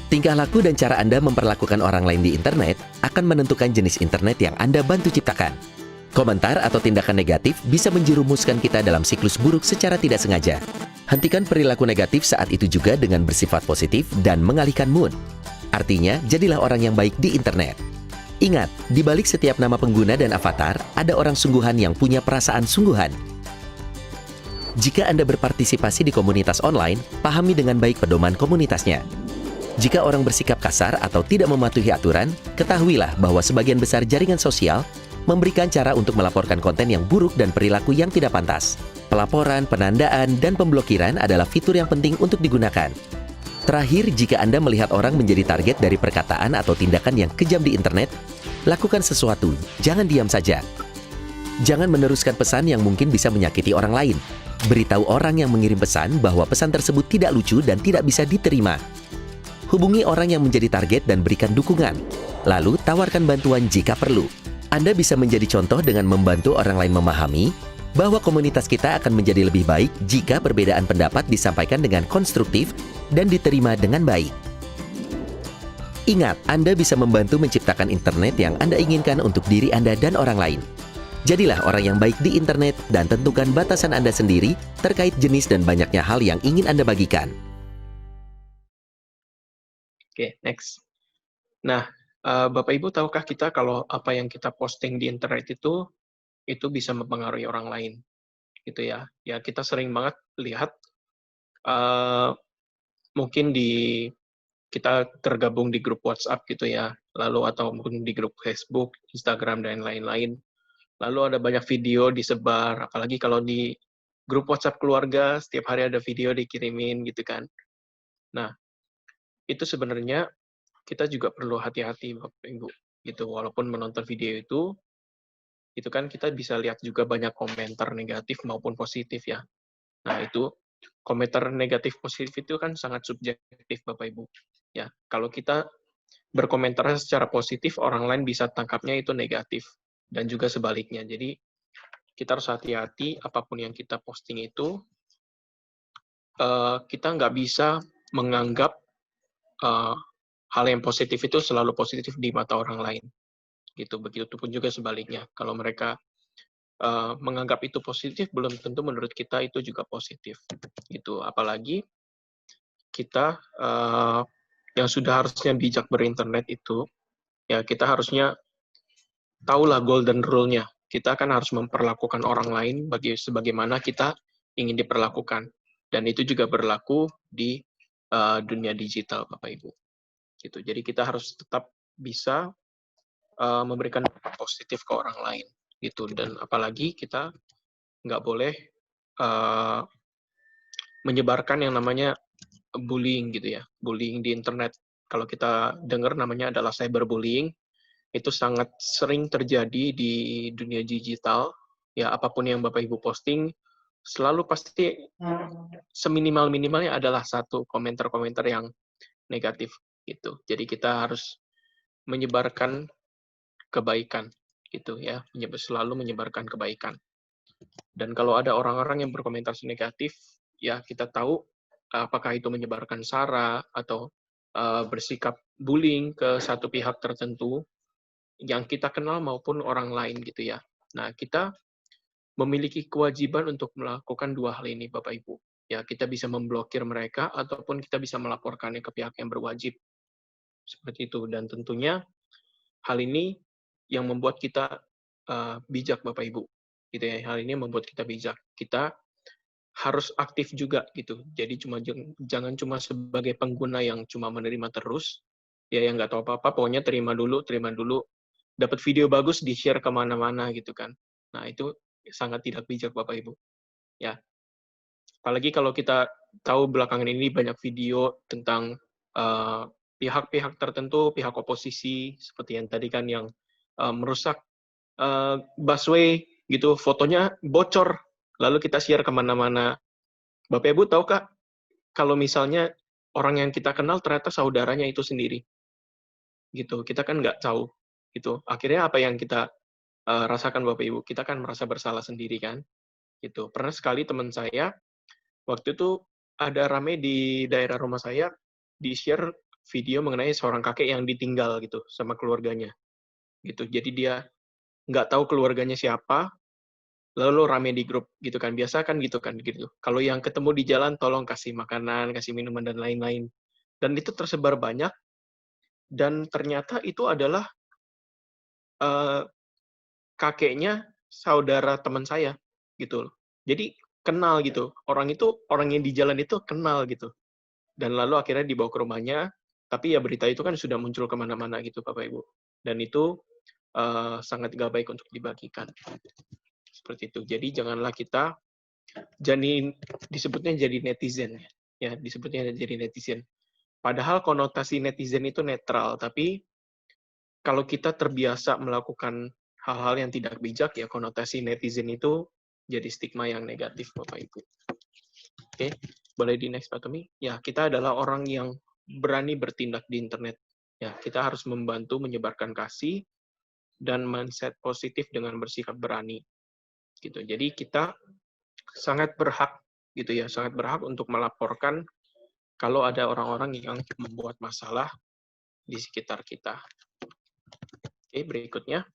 Tingkah laku dan cara Anda memperlakukan orang lain di internet akan menentukan jenis internet yang Anda bantu ciptakan. Komentar atau tindakan negatif bisa menjerumuskan kita dalam siklus buruk secara tidak sengaja. Hentikan perilaku negatif saat itu juga dengan bersifat positif dan mengalihkan mood. Artinya, jadilah orang yang baik di internet. Ingat, di balik setiap nama pengguna dan avatar, ada orang sungguhan yang punya perasaan sungguhan. Jika Anda berpartisipasi di komunitas online, pahami dengan baik pedoman komunitasnya. Jika orang bersikap kasar atau tidak mematuhi aturan, ketahuilah bahwa sebagian besar jaringan sosial memberikan cara untuk melaporkan konten yang buruk dan perilaku yang tidak pantas. Pelaporan, penandaan, dan pemblokiran adalah fitur yang penting untuk digunakan. Terakhir, jika Anda melihat orang menjadi target dari perkataan atau tindakan yang kejam di internet, lakukan sesuatu, jangan diam saja. Jangan meneruskan pesan yang mungkin bisa menyakiti orang lain. Beritahu orang yang mengirim pesan bahwa pesan tersebut tidak lucu dan tidak bisa diterima. Hubungi orang yang menjadi target dan berikan dukungan. Lalu, tawarkan bantuan jika perlu. Anda bisa menjadi contoh dengan membantu orang lain memahami bahwa komunitas kita akan menjadi lebih baik jika perbedaan pendapat disampaikan dengan konstruktif dan diterima dengan baik. Ingat, Anda bisa membantu menciptakan internet yang Anda inginkan untuk diri Anda dan orang lain. Jadilah orang yang baik di internet dan tentukan batasan Anda sendiri terkait jenis dan banyaknya hal yang ingin Anda bagikan. Oke, next. Nah, Bapak Ibu, tahukah kita kalau apa yang kita posting di internet itu bisa mempengaruhi orang lain, gitu ya? Ya, kita sering banget lihat, mungkin kita tergabung di grup WhatsApp gitu ya, lalu atau mungkin di grup Facebook, Instagram, dan lain-lain. Lalu ada banyak video disebar, apalagi kalau di grup WhatsApp keluarga, setiap hari ada video dikirimin gitu kan. Nah, itu sebenarnya kita juga perlu hati-hati Bapak Ibu gitu. Walaupun menonton video itu kan kita bisa lihat juga banyak komentar negatif maupun positif ya. Nah, itu komentar negatif positif itu kan sangat subjektif Bapak Ibu. Ya, kalau kita berkomentar secara positif, orang lain bisa tangkapnya itu negatif dan juga sebaliknya. Jadi kita harus hati-hati apapun yang kita posting itu, kita nggak bisa menganggap hal yang positif itu selalu positif di mata orang lain. Gitu. Begitupun juga sebaliknya. Kalau mereka menganggap itu positif, belum tentu menurut kita itu juga positif. Gitu. Apalagi kita yang sudah harusnya bijak berinternet itu, ya kita harusnya tahulah golden rule-nya. Kita kan harus memperlakukan orang lain sebagaimana kita ingin diperlakukan. Dan itu juga berlaku di dunia digital, Bapak Ibu. Gitu. Jadi kita harus tetap bisa memberikan dampak positif ke orang lain. Gitu. Dan apalagi kita nggak boleh menyebarkan yang namanya bullying gitu ya, bullying di internet. Kalau kita dengar namanya adalah cyberbullying, itu sangat sering terjadi di dunia digital. Ya, apapun yang Bapak Ibu posting, selalu pasti seminimal-minimalnya adalah satu komentar-komentar yang negatif gitu. Jadi kita harus menyebarkan kebaikan gitu ya, selalu menyebarkan kebaikan. Dan kalau ada orang-orang yang berkomentar negatif, ya kita tahu apakah itu menyebarkan sara atau bersikap bullying ke satu pihak tertentu yang kita kenal maupun orang lain gitu ya. Nah, kita memiliki kewajiban untuk melakukan dua hal ini, Bapak Ibu. Ya, kita bisa memblokir mereka ataupun kita bisa melaporkannya ke pihak yang berwajib. Seperti itu. Dan tentunya hal ini yang membuat kita bijak, Bapak Ibu. Gitu ya. Hal ini membuat kita bijak. Kita harus aktif juga gitu. Jadi jangan cuma sebagai pengguna yang cuma menerima terus, ya yang nggak tahu apa-apa, pokoknya terima dulu, dapat video bagus di-share kemana-mana gitu kan. Nah itu sangat tidak bijak Bapak Ibu. Ya, apalagi kalau kita tahu belakangan ini banyak video tentang pihak-pihak tertentu, pihak oposisi seperti yang tadi kan yang merusak busway gitu, fotonya bocor, lalu kita share kemana-mana. Bapak Ibu tahu Kak, kalau misalnya orang yang kita kenal ternyata saudaranya itu sendiri, gitu. Kita kan nggak tahu, gitu. Akhirnya apa yang kita rasakan Bapak Ibu? Kita kan merasa bersalah sendiri kan, gitu. Pernah sekali teman saya waktu itu ada rame di daerah rumah saya di-share video mengenai seorang kakek yang ditinggal gitu sama keluarganya, gitu. Jadi dia nggak tahu keluarganya siapa, lalu rame di grup gitu kan, biasa kan gitu kan gitu. Kalau yang ketemu di jalan tolong kasih makanan, kasih minuman dan lain-lain. Dan itu tersebar banyak dan ternyata itu adalah kakeknya saudara teman saya gitu. Jadi kenal gitu. Orang yang di jalan itu kenal gitu. Dan lalu akhirnya dibawa ke rumahnya, tapi ya berita itu kan sudah muncul kemana-mana gitu Bapak Ibu. Dan itu sangat gak baik untuk dibagikan. Seperti itu. Jadi janganlah kita disebutnya jadi netizen ya, disebutnya jadi netizen. Padahal konotasi netizen itu netral, tapi kalau kita terbiasa melakukan hal-hal yang tidak bijak ya konotasi netizen itu jadi stigma yang negatif Bapak Ibu. Oke, boleh di next Pak Tommy? Ya, kita adalah orang yang berani bertindak di internet. Ya, kita harus membantu menyebarkan kasih dan mindset positif dengan bersikap berani. Gitu. Jadi kita sangat berhak gitu ya, sangat berhak untuk melaporkan kalau ada orang-orang yang membuat masalah di sekitar kita. Oke, berikutnya.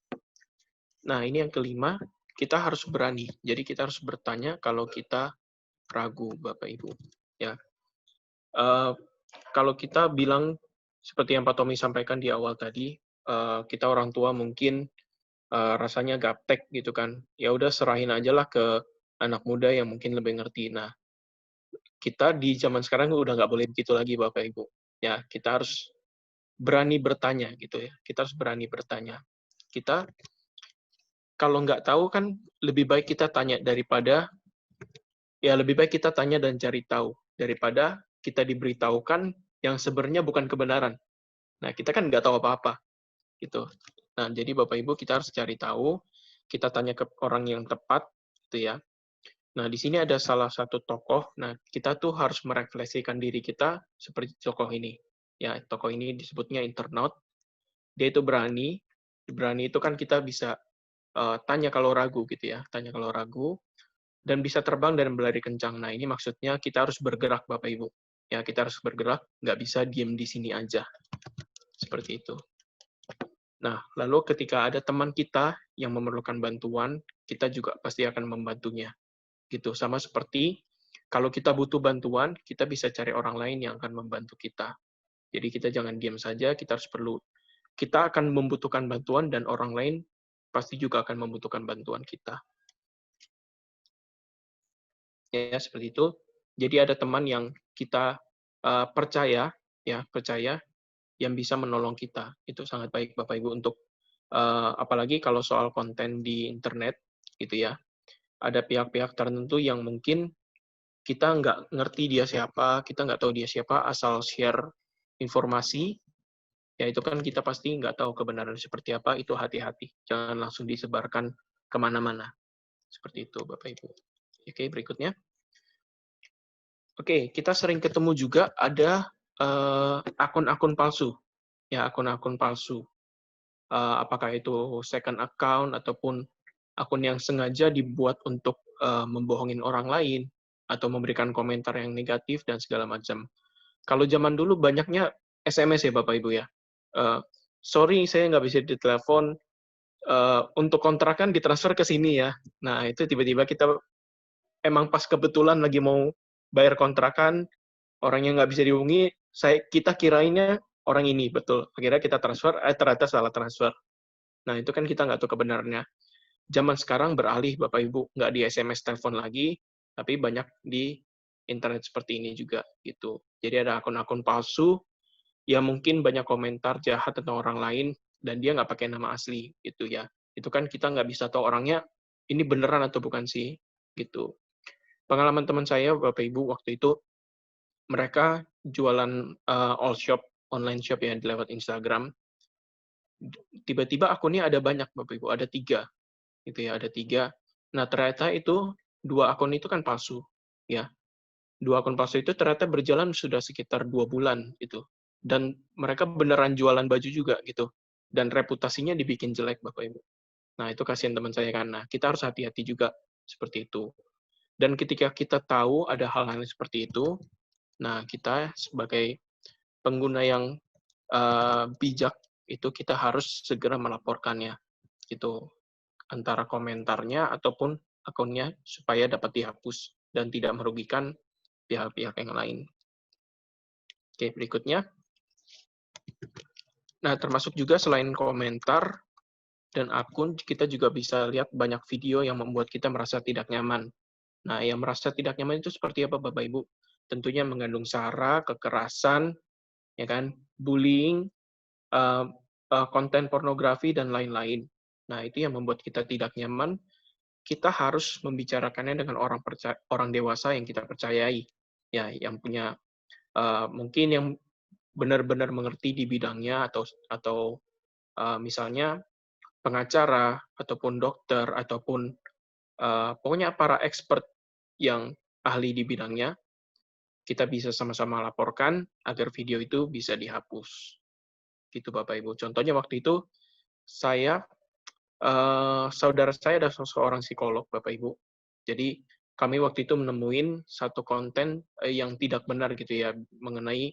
Nah, ini yang kelima, kita harus berani. Jadi kita harus bertanya kalau kita ragu, Bapak Ibu. Ya, kalau kita bilang seperti yang Pak Tommy sampaikan di awal tadi, kita orang tua mungkin rasanya gaptek gitu kan. Ya udah serahin aja lah ke anak muda yang mungkin lebih ngerti. Nah, kita di zaman sekarang udah nggak boleh begitu lagi Bapak Ibu. Ya, kita harus berani bertanya gitu ya. Kita harus berani bertanya. Kita kalau nggak tahu kan lebih baik kita tanya daripada ya lebih baik kita tanya dan cari tahu daripada kita diberitahukan yang sebenarnya bukan kebenaran. Nah, kita kan nggak tahu apa-apa gitu. Nah, jadi Bapak Ibu kita harus cari tahu, kita tanya ke orang yang tepat gitu ya. Nah, di sini ada salah satu tokoh. Nah, kita tuh harus merefleksikan diri kita seperti tokoh ini. Ya, tokoh ini disebutnya internaut. Dia itu berani. Berani itu kan kita bisa tanya kalau ragu gitu ya. Tanya kalau ragu. Dan bisa terbang dan berlari kencang. Nah, ini maksudnya kita harus bergerak, Bapak Ibu. Ya, kita harus bergerak. Nggak bisa diem di sini aja. Seperti itu. Nah, lalu ketika ada teman kita yang memerlukan bantuan, kita juga pasti akan membantunya. Gitu. Sama seperti kalau kita butuh bantuan, kita bisa cari orang lain yang akan membantu kita. Jadi kita jangan diam saja, kita akan membutuhkan bantuan dan orang lain pasti juga akan membutuhkan bantuan kita. Ya, seperti itu. Jadi ada teman yang kita percaya yang bisa menolong kita. Itu sangat baik Bapak Ibu untuk apalagi kalau soal konten di internet gitu ya. Ada pihak-pihak tertentu yang mungkin kita nggak ngerti dia siapa, kita nggak tahu dia siapa, asal share informasi, ya itu kan kita pasti nggak tahu kebenaran seperti apa, itu hati-hati. Jangan langsung disebarkan kemana-mana. Seperti itu, Bapak Ibu. Oke, berikutnya. Oke, kita sering ketemu juga ada akun-akun palsu. Ya, akun-akun palsu. Apakah itu second account ataupun akun yang sengaja dibuat untuk membohongin orang lain atau memberikan komentar yang negatif dan segala macam. Kalau zaman dulu banyaknya SMS ya Bapak Ibu ya. Sorry saya nggak bisa ditelepon, untuk kontrakan ditransfer ke sini ya. Nah itu tiba-tiba kita emang pas kebetulan lagi mau bayar kontrakan, orangnya nggak bisa dihubungi, kita kirainnya orang ini, betul. Akhirnya kita transfer, ternyata salah transfer. Nah itu kan kita nggak tahu kebenarannya. Zaman sekarang beralih Bapak Ibu, nggak di SMS telepon lagi, tapi banyak di internet seperti ini juga gitu. Jadi ada akun-akun palsu yang mungkin banyak komentar jahat tentang orang lain dan dia nggak pakai nama asli gitu ya. Itu kan kita nggak bisa tahu orangnya ini beneran atau bukan sih gitu. Pengalaman teman saya Bapak Ibu waktu itu mereka jualan all shop, online shop ya lewat Instagram. Tiba-tiba akunnya ada banyak Bapak Ibu, ada 3 gitu ya, ada 3. Nah, ternyata itu 2 akun itu kan palsu, ya. 2 akun palsu itu ternyata berjalan sudah sekitar 2 bulan gitu. Dan mereka beneran jualan baju juga gitu. Dan reputasinya dibikin jelek Bapak Ibu. Nah, itu kasihan teman saya kan. Nah, kita harus hati-hati juga seperti itu. Dan ketika kita tahu ada hal-hal seperti itu, nah kita sebagai pengguna yang bijak itu kita harus segera melaporkannya gitu. Antara komentarnya ataupun akunnya supaya dapat dihapus dan tidak merugikan pihak-pihak yang lain. Oke, berikutnya. Nah, termasuk juga selain komentar dan akun, kita juga bisa lihat banyak video yang membuat kita merasa tidak nyaman. Nah, yang merasa tidak nyaman itu seperti apa, Bapak Ibu? Tentunya mengandung sara, kekerasan, ya kan, bullying, konten pornografi, dan lain-lain. Nah, itu yang membuat kita tidak nyaman. Kita harus membicarakannya dengan orang dewasa yang kita percayai, ya, yang punya mungkin yang benar-benar mengerti di bidangnya atau misalnya pengacara ataupun dokter ataupun pokoknya para expert yang ahli di bidangnya. Kita bisa sama-sama laporkan agar video itu bisa dihapus. Gitu Bapak Ibu. Contohnya waktu itu saudara saya ada seorang psikolog Bapak Ibu. Jadi kami waktu itu menemuin satu konten yang tidak benar gitu ya mengenai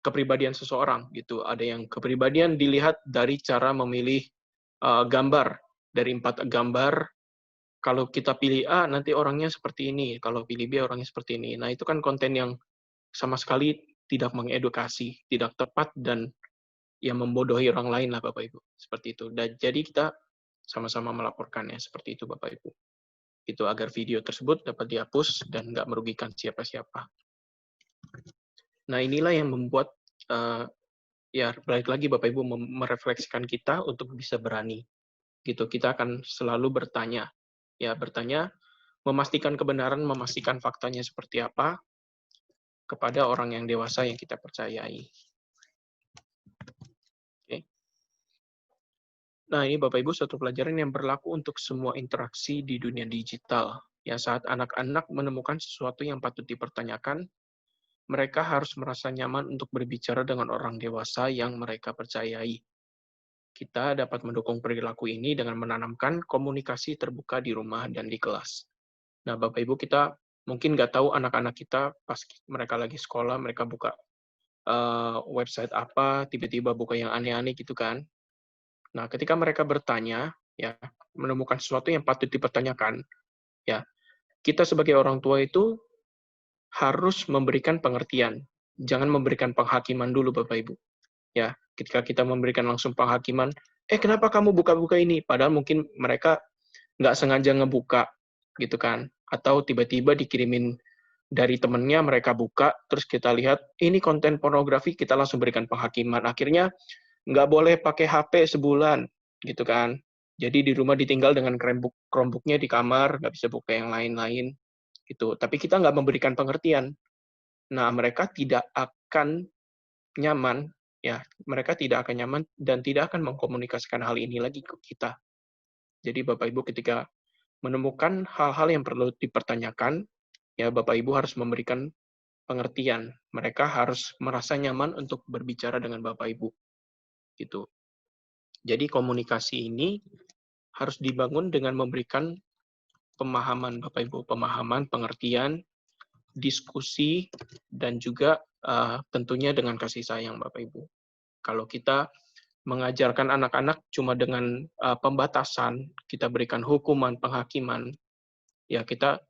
kepribadian seseorang gitu. Ada yang kepribadian dilihat dari cara memilih gambar. Dari 4 gambar, kalau kita pilih A nanti orangnya seperti ini, kalau pilih B orangnya seperti ini. Nah, itu kan konten yang sama sekali tidak mengedukasi, tidak tepat dan yang membodohi orang lain lah Bapak Ibu. Seperti itu. Dan jadi kita sama-sama melaporkannya seperti itu Bapak Ibu. Itu agar video tersebut dapat dihapus dan nggak merugikan siapa-siapa. Nah, inilah yang membuat ya balik lagi Bapak Ibu merefleksikan kita untuk bisa berani. Gitu. Kita akan selalu bertanya. Ya, bertanya memastikan kebenaran, memastikan faktanya seperti apa kepada orang yang dewasa yang kita percayai. Oke. Nah, ini Bapak Ibu satu pelajaran yang berlaku untuk semua interaksi di dunia digital. Ya, saat anak-anak menemukan sesuatu yang patut dipertanyakan, mereka harus merasa nyaman untuk berbicara dengan orang dewasa yang mereka percayai. Kita dapat mendukung perilaku ini dengan menanamkan komunikasi terbuka di rumah dan di kelas. Nah, Bapak Ibu, kita mungkin nggak tahu anak-anak kita pas mereka lagi sekolah, mereka buka website apa, tiba-tiba buka yang aneh-aneh gitu kan. Nah, ketika mereka bertanya, ya, menemukan sesuatu yang patut dipertanyakan, ya, kita sebagai orang tua itu harus memberikan pengertian. Jangan memberikan penghakiman dulu, Bapak Ibu. Ya, ketika kita memberikan langsung penghakiman, kenapa kamu buka-buka ini? Padahal mungkin mereka nggak sengaja ngebuka, gitu kan. Atau tiba-tiba dikirimin dari temennya, mereka buka, terus kita lihat, ini konten pornografi, kita langsung berikan penghakiman. Akhirnya, nggak boleh pakai HP sebulan, gitu kan. Jadi di rumah ditinggal dengan Chromebook-nya di kamar, nggak bisa buka yang lain-lain, gitu. Tapi kita nggak memberikan pengertian. Nah, mereka tidak akan nyaman, ya, mereka tidak akan nyaman dan tidak akan mengkomunikasikan hal ini lagi ke kita. Jadi Bapak Ibu ketika menemukan hal-hal yang perlu dipertanyakan, ya Bapak Ibu harus memberikan pengertian. Mereka harus merasa nyaman untuk berbicara dengan Bapak Ibu. Gitu. Jadi komunikasi ini harus dibangun dengan memberikan pemahaman Bapak Ibu, pemahaman, pengertian, diskusi, dan juga tentunya dengan kasih sayang Bapak Ibu. Kalau kita mengajarkan anak-anak cuma dengan pembatasan, kita berikan hukuman, penghakiman, ya kita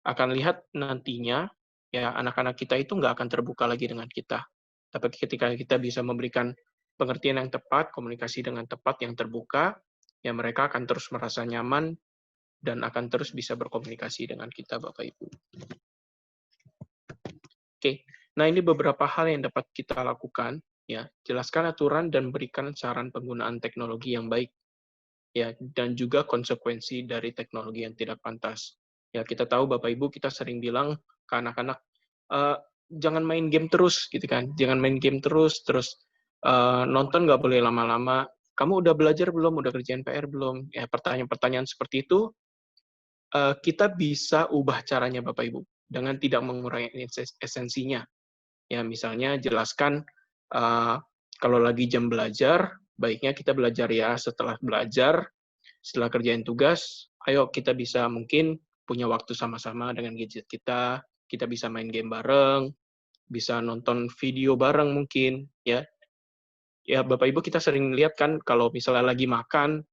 akan lihat nantinya, ya anak-anak kita itu nggak akan terbuka lagi dengan kita. Tapi ketika kita bisa memberikan pengertian yang tepat, komunikasi dengan tepat yang terbuka, ya mereka akan terus merasa nyaman dan akan terus bisa berkomunikasi dengan kita, Bapak Ibu. Oke, nah ini beberapa hal yang dapat kita lakukan. Ya, jelaskan aturan dan berikan saran penggunaan teknologi yang baik. Ya, dan juga konsekuensi dari teknologi yang tidak pantas. Ya, kita tahu Bapak Ibu kita sering bilang ke anak-anak jangan main game terus gitu kan. Jangan main game terus nonton nggak boleh lama-lama. Kamu udah belajar belum? Udah kerjain PR belum? Ya, pertanyaan-pertanyaan seperti itu kita bisa ubah caranya Bapak Ibu dengan tidak mengurangi esensinya. Ya, misalnya jelaskan kalau lagi jam belajar, baiknya kita belajar ya setelah belajar, setelah kerjain tugas, ayo kita bisa mungkin punya waktu sama-sama dengan gadget kita bisa main game bareng, bisa nonton video bareng mungkin, ya. Ya, Bapak Ibu kita sering lihat kan kalau misalnya lagi makan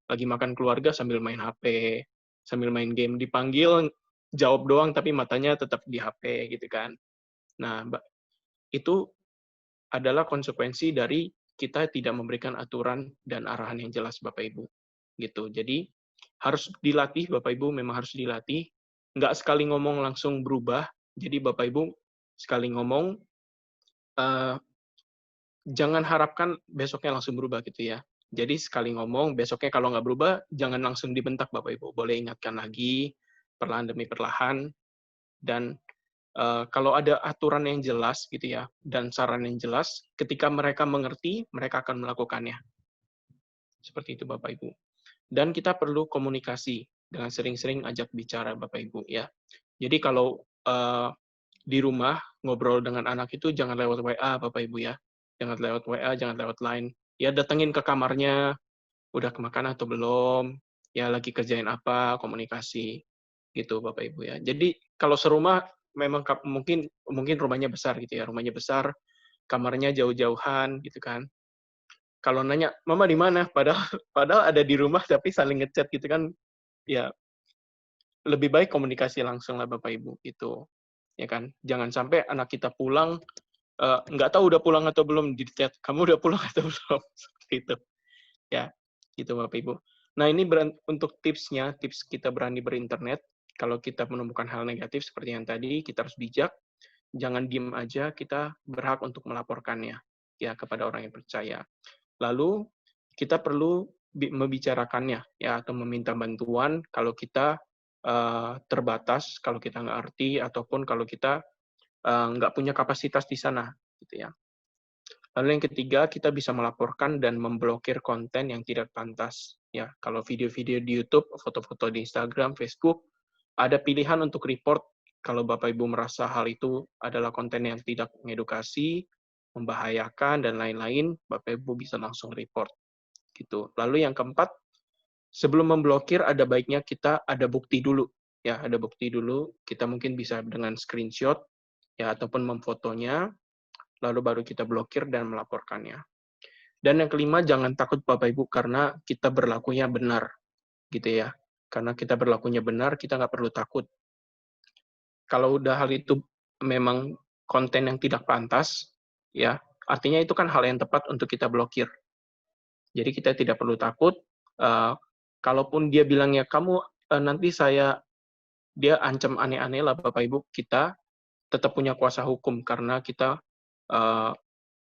keluarga sambil main HP, sambil main game, dipanggil jawab doang tapi matanya tetap di HP gitu kan. Nah, itu adalah konsekuensi dari kita tidak memberikan aturan dan arahan yang jelas Bapak Ibu. Gitu. Jadi harus dilatih Bapak Ibu, memang harus dilatih. Nggak sekali ngomong langsung berubah. Jadi Bapak Ibu sekali ngomong jangan harapkan besoknya langsung berubah gitu ya. Jadi sekali ngomong, besoknya kalau nggak berubah, jangan langsung dibentak Bapak Ibu. Boleh ingatkan lagi, perlahan demi perlahan. Dan kalau ada aturan yang jelas gitu ya, dan saran yang jelas, ketika mereka mengerti, mereka akan melakukannya. Seperti itu Bapak Ibu. Dan kita perlu komunikasi dengan sering-sering ajak bicara Bapak Ibu ya. Jadi kalau di rumah ngobrol dengan anak itu jangan lewat WA Bapak Ibu ya. Jangan lewat WA, jangan lewat Line. Ya datengin ke kamarnya, udah kemakan atau belum, ya lagi kerjain apa, komunikasi gitu Bapak Ibu ya. Jadi kalau serumah memang mungkin rumahnya besar gitu ya, rumahnya besar, kamarnya jauh-jauhan gitu kan. Kalau nanya, "Mama di mana?" Padahal ada di rumah tapi saling ngechat gitu kan, ya lebih baik komunikasi langsung lah Bapak Ibu gitu. Ya kan? Jangan sampai anak kita pulang nggak tahu udah pulang atau belum di chat, "Kamu udah pulang atau belum?" Seperti itu. Ya, gitu Bapak Ibu. Nah, ini untuk tipsnya, tips kita berani berinternet. Kalau kita menemukan hal negatif seperti yang tadi, kita harus bijak. Jangan diem aja, kita berhak untuk melaporkannya ya kepada orang yang percaya. Lalu kita perlu membicarakannya ya atau meminta bantuan kalau kita terbatas kalau kita nggak ngerti ataupun kalau kita nggak punya kapasitas di sana, gitu ya. Lalu yang ketiga, kita bisa melaporkan dan memblokir konten yang tidak pantas. Ya, kalau video-video di YouTube, foto-foto di Instagram, Facebook, ada pilihan untuk report kalau Bapak Ibu merasa hal itu adalah konten yang tidak mengedukasi, membahayakan dan lain-lain, Bapak Ibu bisa langsung report. Gitu. Lalu yang keempat, sebelum memblokir ada baiknya kita ada bukti dulu. Ya, ada bukti dulu. Kita mungkin bisa dengan screenshot ya ataupun memfotonya, lalu baru kita blokir dan melaporkannya. Dan yang kelima, jangan takut Bapak Ibu karena kita berlakunya benar, gitu ya. Karena kita berlakunya benar, kita nggak perlu takut. Kalau udah hal itu memang konten yang tidak pantas, ya artinya itu kan hal yang tepat untuk kita blokir. Jadi kita tidak perlu takut. Kalaupun dia bilangnya kamu nanti dia ancam aneh-aneh lah Bapak Ibu, kita tetap punya kuasa hukum karena kita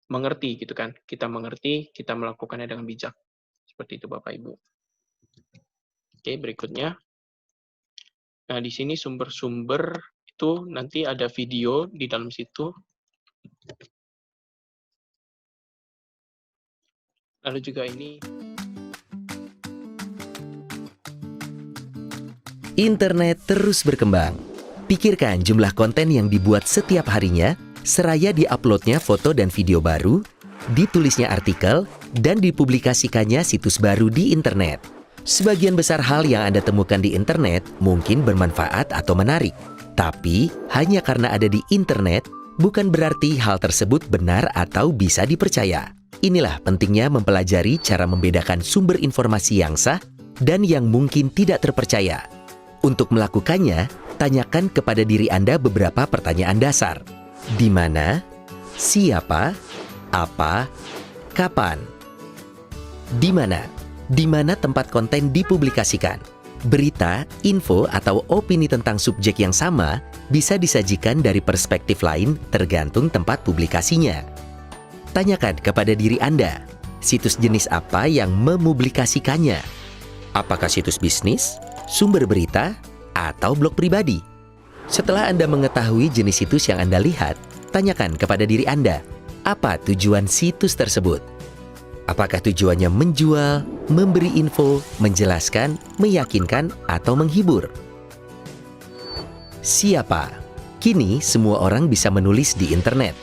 mengerti gitu kan. Kita mengerti, kita melakukannya dengan bijak. Seperti itu Bapak Ibu. Oke, berikutnya. Nah, di sini sumber-sumber itu nanti ada video di dalam situ. Lalu juga ini Internet terus berkembang. Pikirkan jumlah konten yang dibuat setiap harinya, seraya diuploadnya foto dan video baru, ditulisnya artikel, dan dipublikasikannya situs baru di internet. Sebagian besar hal yang Anda temukan di internet mungkin bermanfaat atau menarik. Tapi, hanya karena ada di internet, bukan berarti hal tersebut benar atau bisa dipercaya. Inilah pentingnya mempelajari cara membedakan sumber informasi yang sah dan yang mungkin tidak terpercaya. Untuk melakukannya, tanyakan kepada diri Anda beberapa pertanyaan dasar. Di mana? Siapa? Apa? Kapan? Di mana? Di mana tempat konten dipublikasikan? Berita, info, atau opini tentang subjek yang sama bisa disajikan dari perspektif lain tergantung tempat publikasinya. Tanyakan kepada diri Anda, situs jenis apa yang mempublikasikannya? Apakah situs bisnis, sumber berita, atau blog pribadi? Setelah Anda mengetahui jenis situs yang Anda lihat, tanyakan kepada diri Anda, apa tujuan situs tersebut? Apakah tujuannya menjual, memberi info, menjelaskan, meyakinkan, atau menghibur? Siapa? Kini semua orang bisa menulis di internet,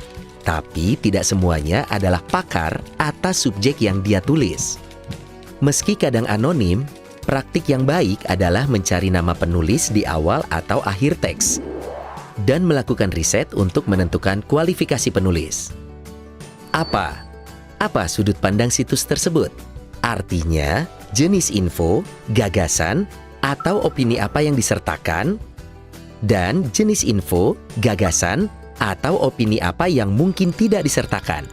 tapi tidak semuanya adalah pakar atas subjek yang dia tulis. Meski kadang anonim, praktik yang baik adalah mencari nama penulis di awal atau akhir teks dan melakukan riset untuk menentukan kualifikasi penulis. Apa sudut pandang situs tersebut? Artinya, jenis info, gagasan, atau opini apa yang disertakan, dan jenis info, gagasan, atau opini apa yang mungkin tidak disertakan.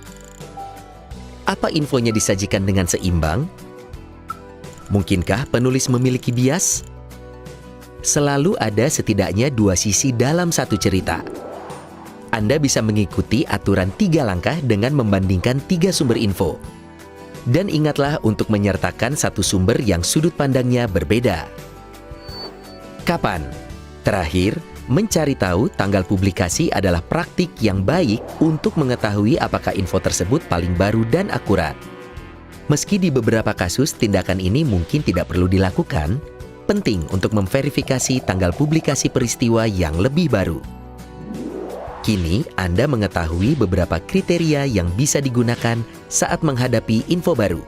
Apa infonya disajikan dengan seimbang? Mungkinkah penulis memiliki bias? Selalu ada setidaknya dua sisi dalam satu cerita. Anda bisa mengikuti aturan 3 langkah dengan membandingkan 3 sumber info. Dan ingatlah untuk menyertakan satu sumber yang sudut pandangnya berbeda. Kapan? Terakhir, mencari tahu tanggal publikasi adalah praktik yang baik untuk mengetahui apakah info tersebut paling baru dan akurat. Meski di beberapa kasus tindakan ini mungkin tidak perlu dilakukan, penting untuk memverifikasi tanggal publikasi peristiwa yang lebih baru. Kini Anda mengetahui beberapa kriteria yang bisa digunakan saat menghadapi info baru.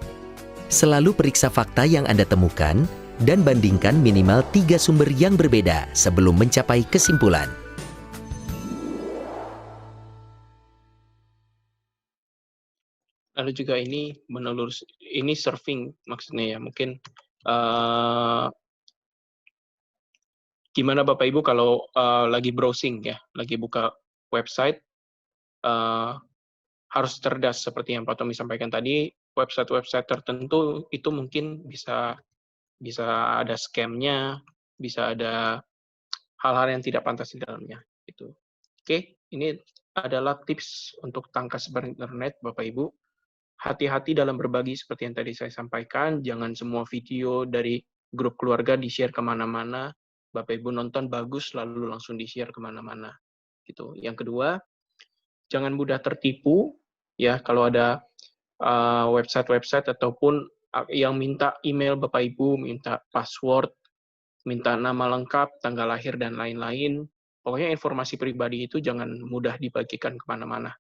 Selalu periksa fakta yang Anda temukan dan bandingkan minimal 3 sumber yang berbeda sebelum mencapai kesimpulan. lalu juga ini ini surfing maksudnya ya mungkin gimana Bapak Ibu kalau lagi browsing ya, lagi buka website harus cerdas seperti yang Pak Tommy sampaikan tadi, website-website tertentu itu mungkin bisa ada scam-nya, bisa ada hal-hal yang tidak pantas di dalamnya gitu. Oke, ini adalah tips untuk tangkas berinternet Bapak Ibu. Hati-hati dalam berbagi seperti yang tadi saya sampaikan, jangan semua video dari grup keluarga di-share kemana-mana, Bapak Ibu nonton bagus lalu langsung di-share kemana-mana gitu. Yang kedua, jangan mudah tertipu ya kalau ada website-website ataupun yang minta email Bapak Ibu, minta password, minta nama lengkap, tanggal lahir, dan lain-lain. Pokoknya informasi pribadi itu jangan mudah dibagikan kemana-mana.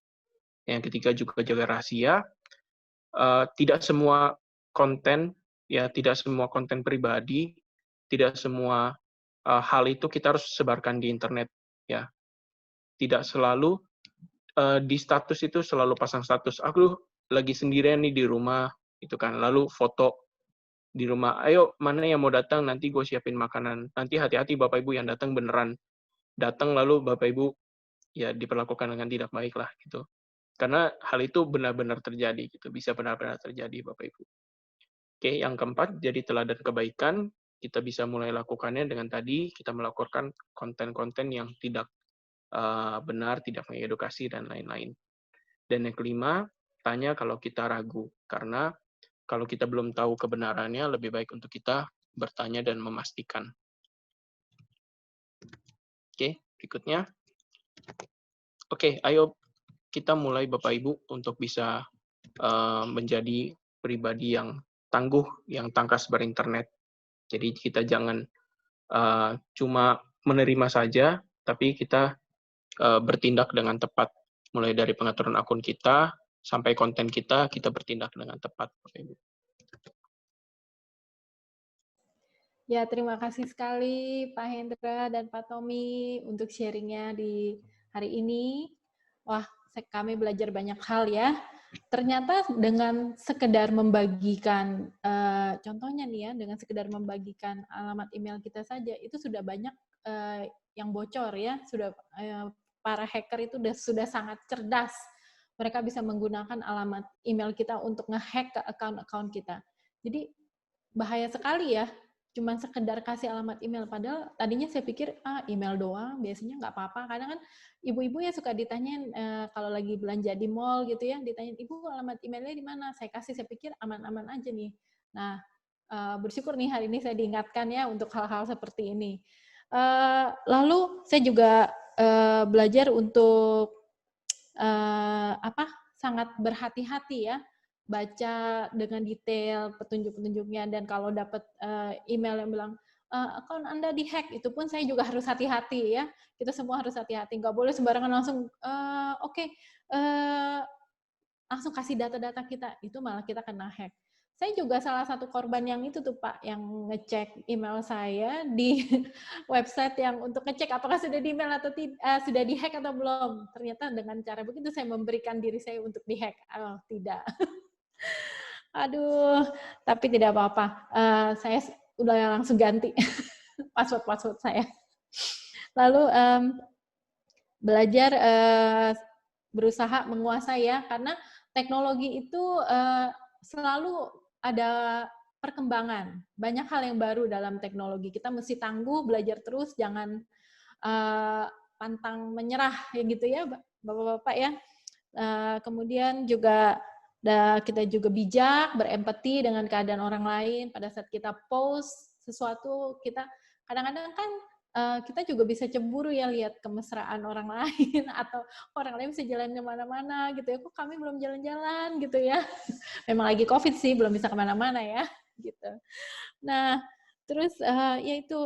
Yang ketiga juga jaga rahasia. Tidak semua konten, ya tidak semua konten pribadi, tidak semua hal itu kita harus sebarkan di internet. Ya, tidak selalu di status itu selalu pasang status. Aku lagi sendirian nih di rumah, itu kan. Lalu foto di rumah, ayo mana yang mau datang, nanti gue siapin makanan. Nanti hati-hati Bapak Ibu yang datang beneran datang lalu Bapak Ibu ya diperlakukan dengan tidak baik lah gitu. Karena hal itu benar-benar terjadi gitu, bisa benar-benar terjadi Bapak Ibu. Oke, yang keempat, jadi teladan kebaikan. Kita bisa mulai lakukannya dengan tadi kita melakukan konten-konten yang tidak benar, tidak mengedukasi dan lain-lain. Dan yang kelima, tanya kalau kita ragu, karena kalau kita belum tahu kebenarannya, lebih baik untuk kita bertanya dan memastikan. Oke, berikutnya. Oke, ayo kita mulai Bapak Ibu untuk bisa menjadi pribadi yang tangguh, yang tangkas berinternet. Jadi kita jangan cuma menerima saja, tapi kita bertindak dengan tepat. Mulai dari pengaturan akun kita, sampai konten kita bertindak dengan tepat, Bapak Ibu. Ya, terima kasih sekali Pak Hendra dan Pak Tommy untuk sharingnya di hari ini. Wah, kami belajar banyak hal ya. Ternyata dengan sekedar membagikan, contohnya nih ya, dengan sekedar membagikan alamat email kita saja, itu sudah banyak yang bocor ya, sudah para hacker itu sudah sangat cerdas. Mereka bisa menggunakan alamat email kita untuk ngehack ke account-account kita. Jadi bahaya sekali ya, cuman sekedar kasih alamat email. Padahal tadinya saya pikir, email doang, biasanya nggak apa-apa. Kadang kan ibu-ibu ya suka ditanyain, kalau lagi belanja di mall gitu ya, ditanyain, ibu alamat emailnya di mana? Saya kasih, saya pikir aman-aman aja nih. Nah, bersyukur nih hari ini saya diingatkan ya untuk hal-hal seperti ini. Lalu saya juga belajar untuk sangat berhati-hati ya, baca dengan detail petunjuk-petunjuknya, dan kalau dapat email yang bilang akun Anda dihack, itu pun saya juga harus hati-hati ya. Kita semua harus hati-hati, nggak boleh sembarangan langsung langsung kasih data-data kita, itu malah kita kena hack. Saya juga salah satu korban yang itu tuh Pak, yang ngecek email saya di website yang untuk ngecek apakah sudah di email atau sudah dihack atau belum. Ternyata dengan cara begitu saya memberikan diri saya untuk dihack. Oh, tidak. Aduh, tapi tidak apa-apa. Saya udah langsung ganti password saya. Lalu belajar berusaha menguasai ya, karena teknologi itu selalu ada perkembangan. Banyak hal yang baru dalam teknologi. Kita mesti tangguh, belajar terus, jangan pantang menyerah ya gitu ya, Bapak-bapak ya. Kemudian juga kita juga bijak, berempati dengan keadaan orang lain. Pada saat kita post sesuatu, kita kadang-kadang kan kita juga bisa cemburu ya lihat kemesraan orang lain, atau orang lain bisa jalan kemana-mana gitu ya, kok kami belum jalan-jalan gitu ya. Memang lagi COVID sih, belum bisa kemana-mana ya gitu. Nah, terus yaitu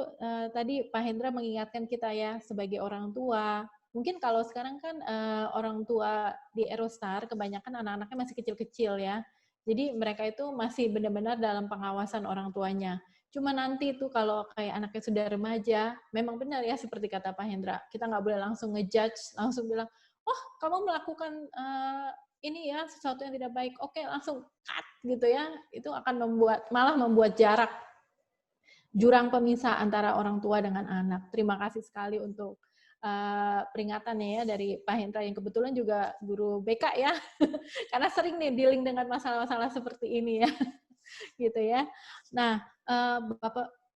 tadi Pak Hendra mengingatkan kita ya sebagai orang tua. Mungkin kalau sekarang kan orang tua di Eurostar kebanyakan anak-anaknya masih kecil-kecil ya. Jadi mereka itu masih benar-benar dalam pengawasan orang tuanya. Cuma nanti itu kalau kayak anaknya sudah remaja, memang benar ya seperti kata Pak Hendra, kita nggak boleh langsung ngejudge, langsung bilang, oh kamu melakukan ini ya sesuatu yang tidak baik, oke langsung cut gitu ya. Itu akan malah membuat jarak, jurang pemisah antara orang tua dengan anak. Terima kasih sekali untuk peringatannya ya dari Pak Hendra yang kebetulan juga guru BK ya, karena sering nih dealing dengan masalah-masalah seperti ini ya, gitu ya. Nah,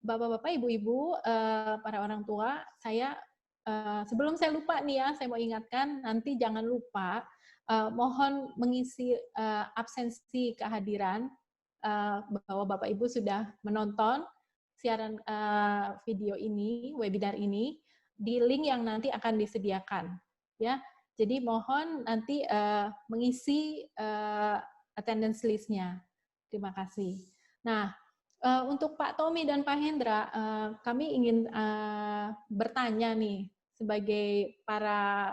bapak-bapak, ibu-ibu, para orang tua, saya sebelum saya lupa nih ya, saya mau ingatkan nanti jangan lupa mohon mengisi absensi kehadiran bahwa bapak ibu sudah menonton. siaran video ini, webinar ini di link yang nanti akan disediakan, ya. Jadi mohon nanti mengisi attendance list-nya. Terima kasih. Nah, untuk Pak Tommy dan Pak Hendra, kami ingin bertanya nih sebagai para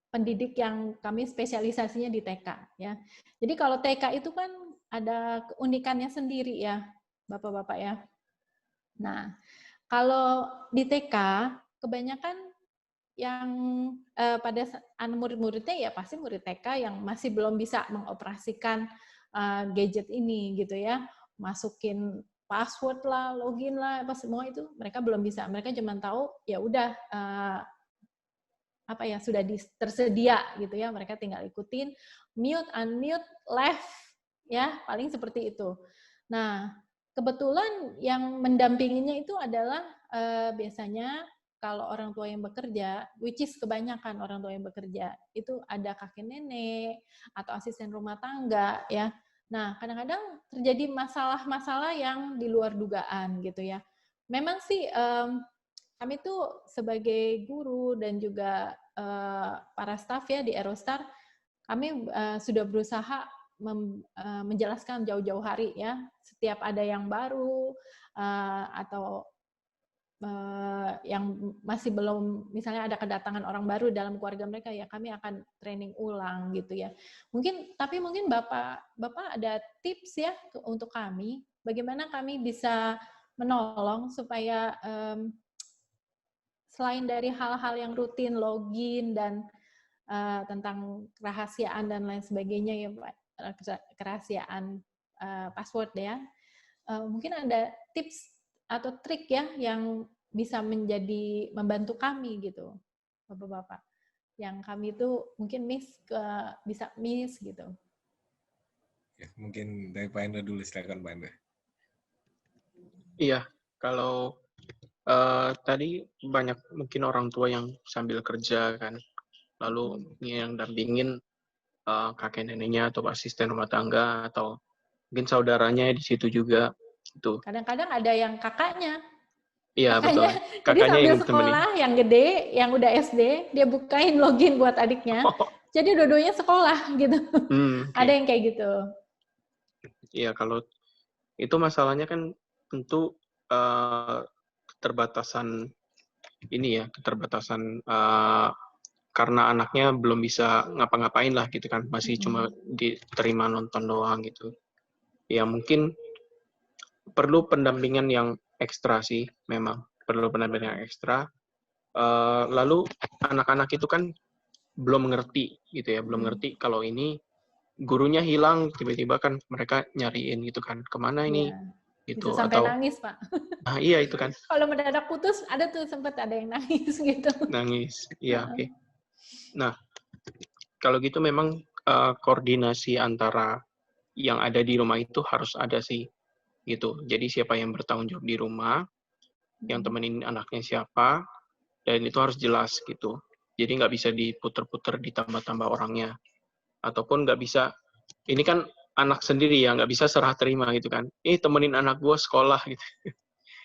pendidik yang kami spesialisasinya di TK, ya. Jadi kalau TK itu kan ada keunikannya sendiri ya, Bapak-bapak ya. Nah, kalau di TK kebanyakan yang pada murid-muridnya ya pasti murid TK yang masih belum bisa mengoperasikan gadget ini gitu ya, masukin password lah, login lah, apa semua itu mereka belum bisa. Mereka cuma tahu ya udah apa ya sudah tersedia gitu ya, mereka tinggal ikutin mute, unmute, left ya, paling seperti itu. Nah, kebetulan yang mendampinginya itu adalah biasanya kalau orang tua yang bekerja, which is kebanyakan orang tua yang bekerja, itu ada kakek nenek atau asisten rumah tangga ya. Nah, kadang-kadang terjadi masalah-masalah yang di luar dugaan gitu ya. Memang sih kami tuh sebagai guru dan juga para staf ya di Aerostar, kami sudah berusaha menjelaskan jauh-jauh hari ya, setiap ada yang baru atau yang masih belum, misalnya ada kedatangan orang baru dalam keluarga mereka, ya kami akan training ulang gitu ya. Tapi mungkin Bapak ada tips ya untuk kami, bagaimana kami bisa menolong supaya selain dari hal-hal yang rutin, login dan tentang kerahasiaan dan lain sebagainya ya Pak, kerahasiaan password ya, mungkin ada tips atau trik ya yang bisa membantu kami gitu, Bapak-bapak. Yang kami itu mungkin bisa miss gitu. Ya, mungkin dari Pak Hendra dulu, silakan Pak Hendra. Iya, kalau tadi banyak mungkin orang tua yang sambil kerja kan, lalu yang dampingin kakek neneknya atau asisten rumah tangga atau mungkin saudaranya di situ juga. Itu. Kadang-kadang ada yang kakaknya. Iya, betul. Jadi Kakaknya sambil yang sekolah, yang gede, yang udah SD, dia bukain login buat adiknya. Jadi dua-duanya sekolah gitu. Okay. Ada yang kayak gitu. Iya, kalau itu masalahnya kan tentu keterbatasan ini ya, keterbatasan karena anaknya belum bisa ngapa-ngapain lah gitu kan, masih cuma diterima nonton doang gitu. Ya mungkin perlu pendampingan yang ekstra sih, memang perlu pendampingan yang ekstra. Lalu anak-anak itu kan belum mengerti gitu ya, belum ngerti kalau ini gurunya hilang, tiba-tiba kan mereka nyariin gitu kan, kemana ini? Ya, gitu. bisa sampai atau nangis Pak. Iya itu kan. Kalau mendadak putus, ada tuh sempat ada yang nangis gitu. Nangis, iya oke. Nah, kalau gitu memang koordinasi antara yang ada di rumah itu harus ada sih, gitu. Jadi siapa yang bertanggung jawab di rumah, yang temenin anaknya siapa, dan itu harus jelas gitu. Jadi nggak bisa diputer-puter, ditambah-tambah orangnya. Ataupun nggak bisa, ini kan anak sendiri ya, nggak bisa serah terima gitu kan. Temenin anak gue sekolah gitu.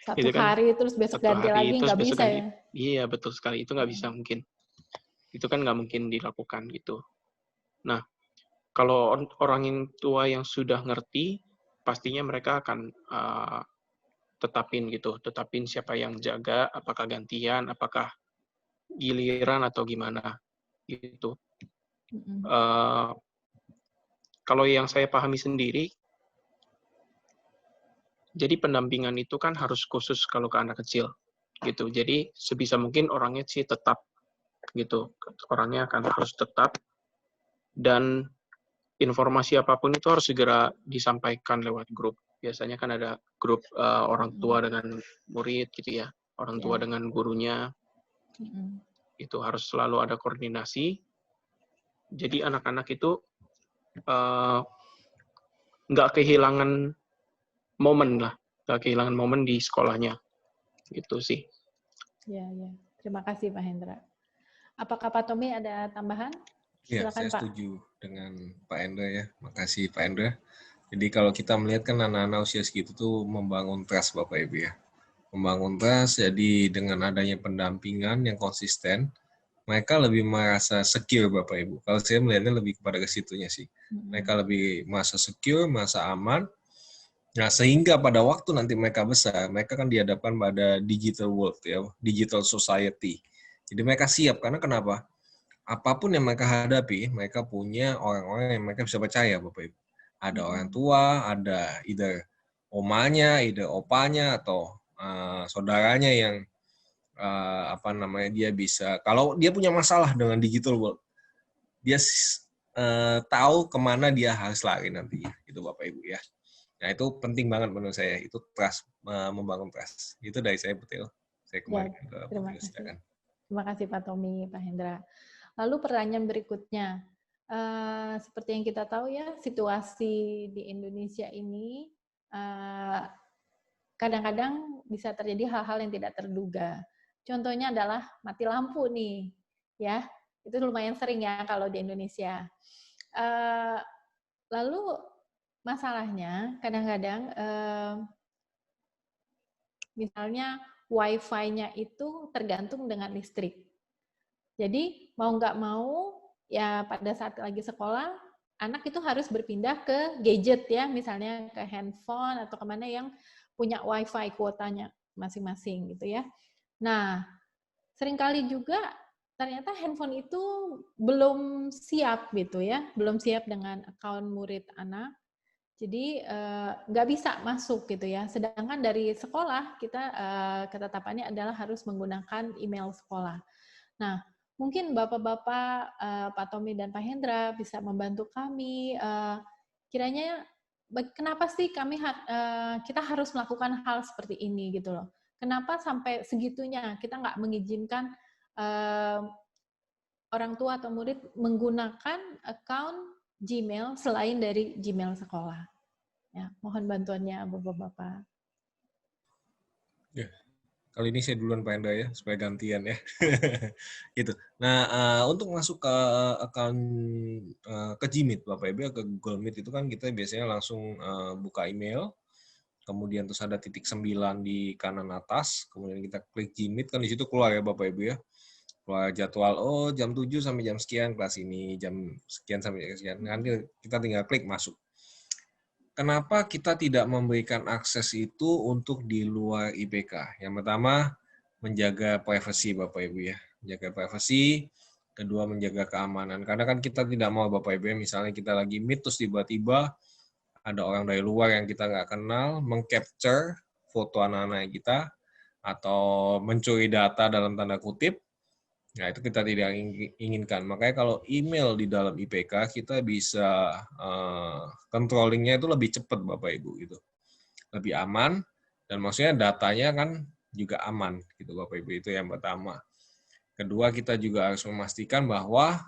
Satu gitu kan. hari terus besok ganti lagi, nggak bisa ya? Iya, betul sekali. Itu nggak bisa mungkin. Itu kan nggak mungkin dilakukan gitu. Nah, kalau orang yang tua yang sudah ngerti, pastinya mereka akan tetapin siapa yang jaga, apakah gantian, apakah giliran atau gimana gitu. Kalau yang saya pahami sendiri, jadi pendampingan itu kan harus khusus kalau ke anak kecil gitu. Jadi sebisa mungkin orangnya sih tetap gitu, orangnya akan harus tetap, dan informasi apapun itu harus segera disampaikan lewat grup. Biasanya kan ada grup orang tua dengan murid gitu ya, orang tua dengan gurunya. Itu harus selalu ada koordinasi. Jadi anak-anak itu nggak kehilangan momen lah, nggak kehilangan momen di sekolahnya. Gitu sih. Ya. Terima kasih Pak Hendra. Apakah Pak Tommy ada tambahan? Ya, Silakan, saya Pak. setuju dengan Pak Hendra ya. Makasih Pak Hendra. Jadi kalau kita melihat kan anak-anak usia segitu tuh membangun trust Bapak Ibu ya. Membangun trust, jadi dengan adanya pendampingan yang konsisten, mereka lebih merasa secure Bapak Ibu. Kalau saya melihatnya lebih kepada ke situnya sih. Mereka lebih merasa secure, merasa aman. Nah, sehingga pada waktu nanti mereka besar, mereka kan dihadapkan pada digital world ya, digital society. Jadi mereka siap, karena kenapa? Apapun yang mereka hadapi, mereka punya orang-orang yang mereka bisa percaya Bapak Ibu. Ada orang tua, ada either omanya, either opanya, atau saudaranya yang dia bisa, kalau dia punya masalah dengan digital world, dia tahu kemana dia harus lari nantinya, itu Bapak Ibu ya. Nah itu penting banget menurut saya, itu trust, membangun trust. Itu dari saya betul. Saya kembalikan ke Terima Bapak Ibu, silakan. Terima kasih Pak Tommy, Pak Hendra. Lalu pertanyaan berikutnya, seperti yang kita tahu ya, situasi di Indonesia ini kadang-kadang bisa terjadi hal-hal yang tidak terduga. Contohnya adalah mati lampu nih, ya itu lumayan sering ya kalau di Indonesia. Lalu masalahnya kadang-kadang misalnya Wi-Fi-nya itu tergantung dengan listrik. Jadi mau nggak mau ya pada saat lagi sekolah anak itu harus berpindah ke gadget ya, misalnya ke handphone atau kemana yang punya Wi-Fi kuotanya masing-masing gitu ya. Nah, seringkali juga ternyata handphone itu belum siap gitu ya, belum siap dengan akun murid anak. Jadi nggak bisa masuk gitu ya. Sedangkan dari sekolah kita ketetapannya adalah harus menggunakan email sekolah. Nah, mungkin Bapak-Bapak, Pak Tommy dan Pak Hendra bisa membantu kami. Kiranya kenapa sih kita harus melakukan hal seperti ini gitu loh? Kenapa sampai segitunya kita nggak mengizinkan orang tua atau murid menggunakan account Gmail selain dari Gmail sekolah? Ya, mohon bantuannya Bapak-Bapak. Ya. Kali ini saya duluan Pak Hendra ya, supaya gantian ya. Gitu. Nah, untuk masuk ke account ke Gmeet Bapak Ibu, ke Google Meet itu kan kita biasanya langsung buka email, kemudian terus ada titik 9 di kanan atas, kemudian kita klik Gmeet, kan di situ keluar ya Bapak Ibu ya. Keluar jadwal, jam 7 sampai jam sekian kelas ini, jam sekian sampai sekian. Nanti kita tinggal klik masuk. Kenapa kita tidak memberikan akses itu untuk di luar IPK? Yang pertama, menjaga privasi Bapak Ibu ya. Menjaga privasi, kedua menjaga keamanan. Karena kan kita tidak mau Bapak Ibu ya, misalnya kita lagi meet terus tiba-tiba ada orang dari luar yang kita nggak kenal, meng-capture foto anak-anak kita, atau mencuri data dalam tanda kutip. Nah, itu kita tidak inginkan. Makanya kalau email di dalam IPK, kita bisa controllingnya itu lebih cepat, Bapak Ibu. Gitu. Lebih aman, dan maksudnya datanya kan juga aman. Gitu, Bapak Ibu. Itu yang pertama. Kedua, kita juga harus memastikan bahwa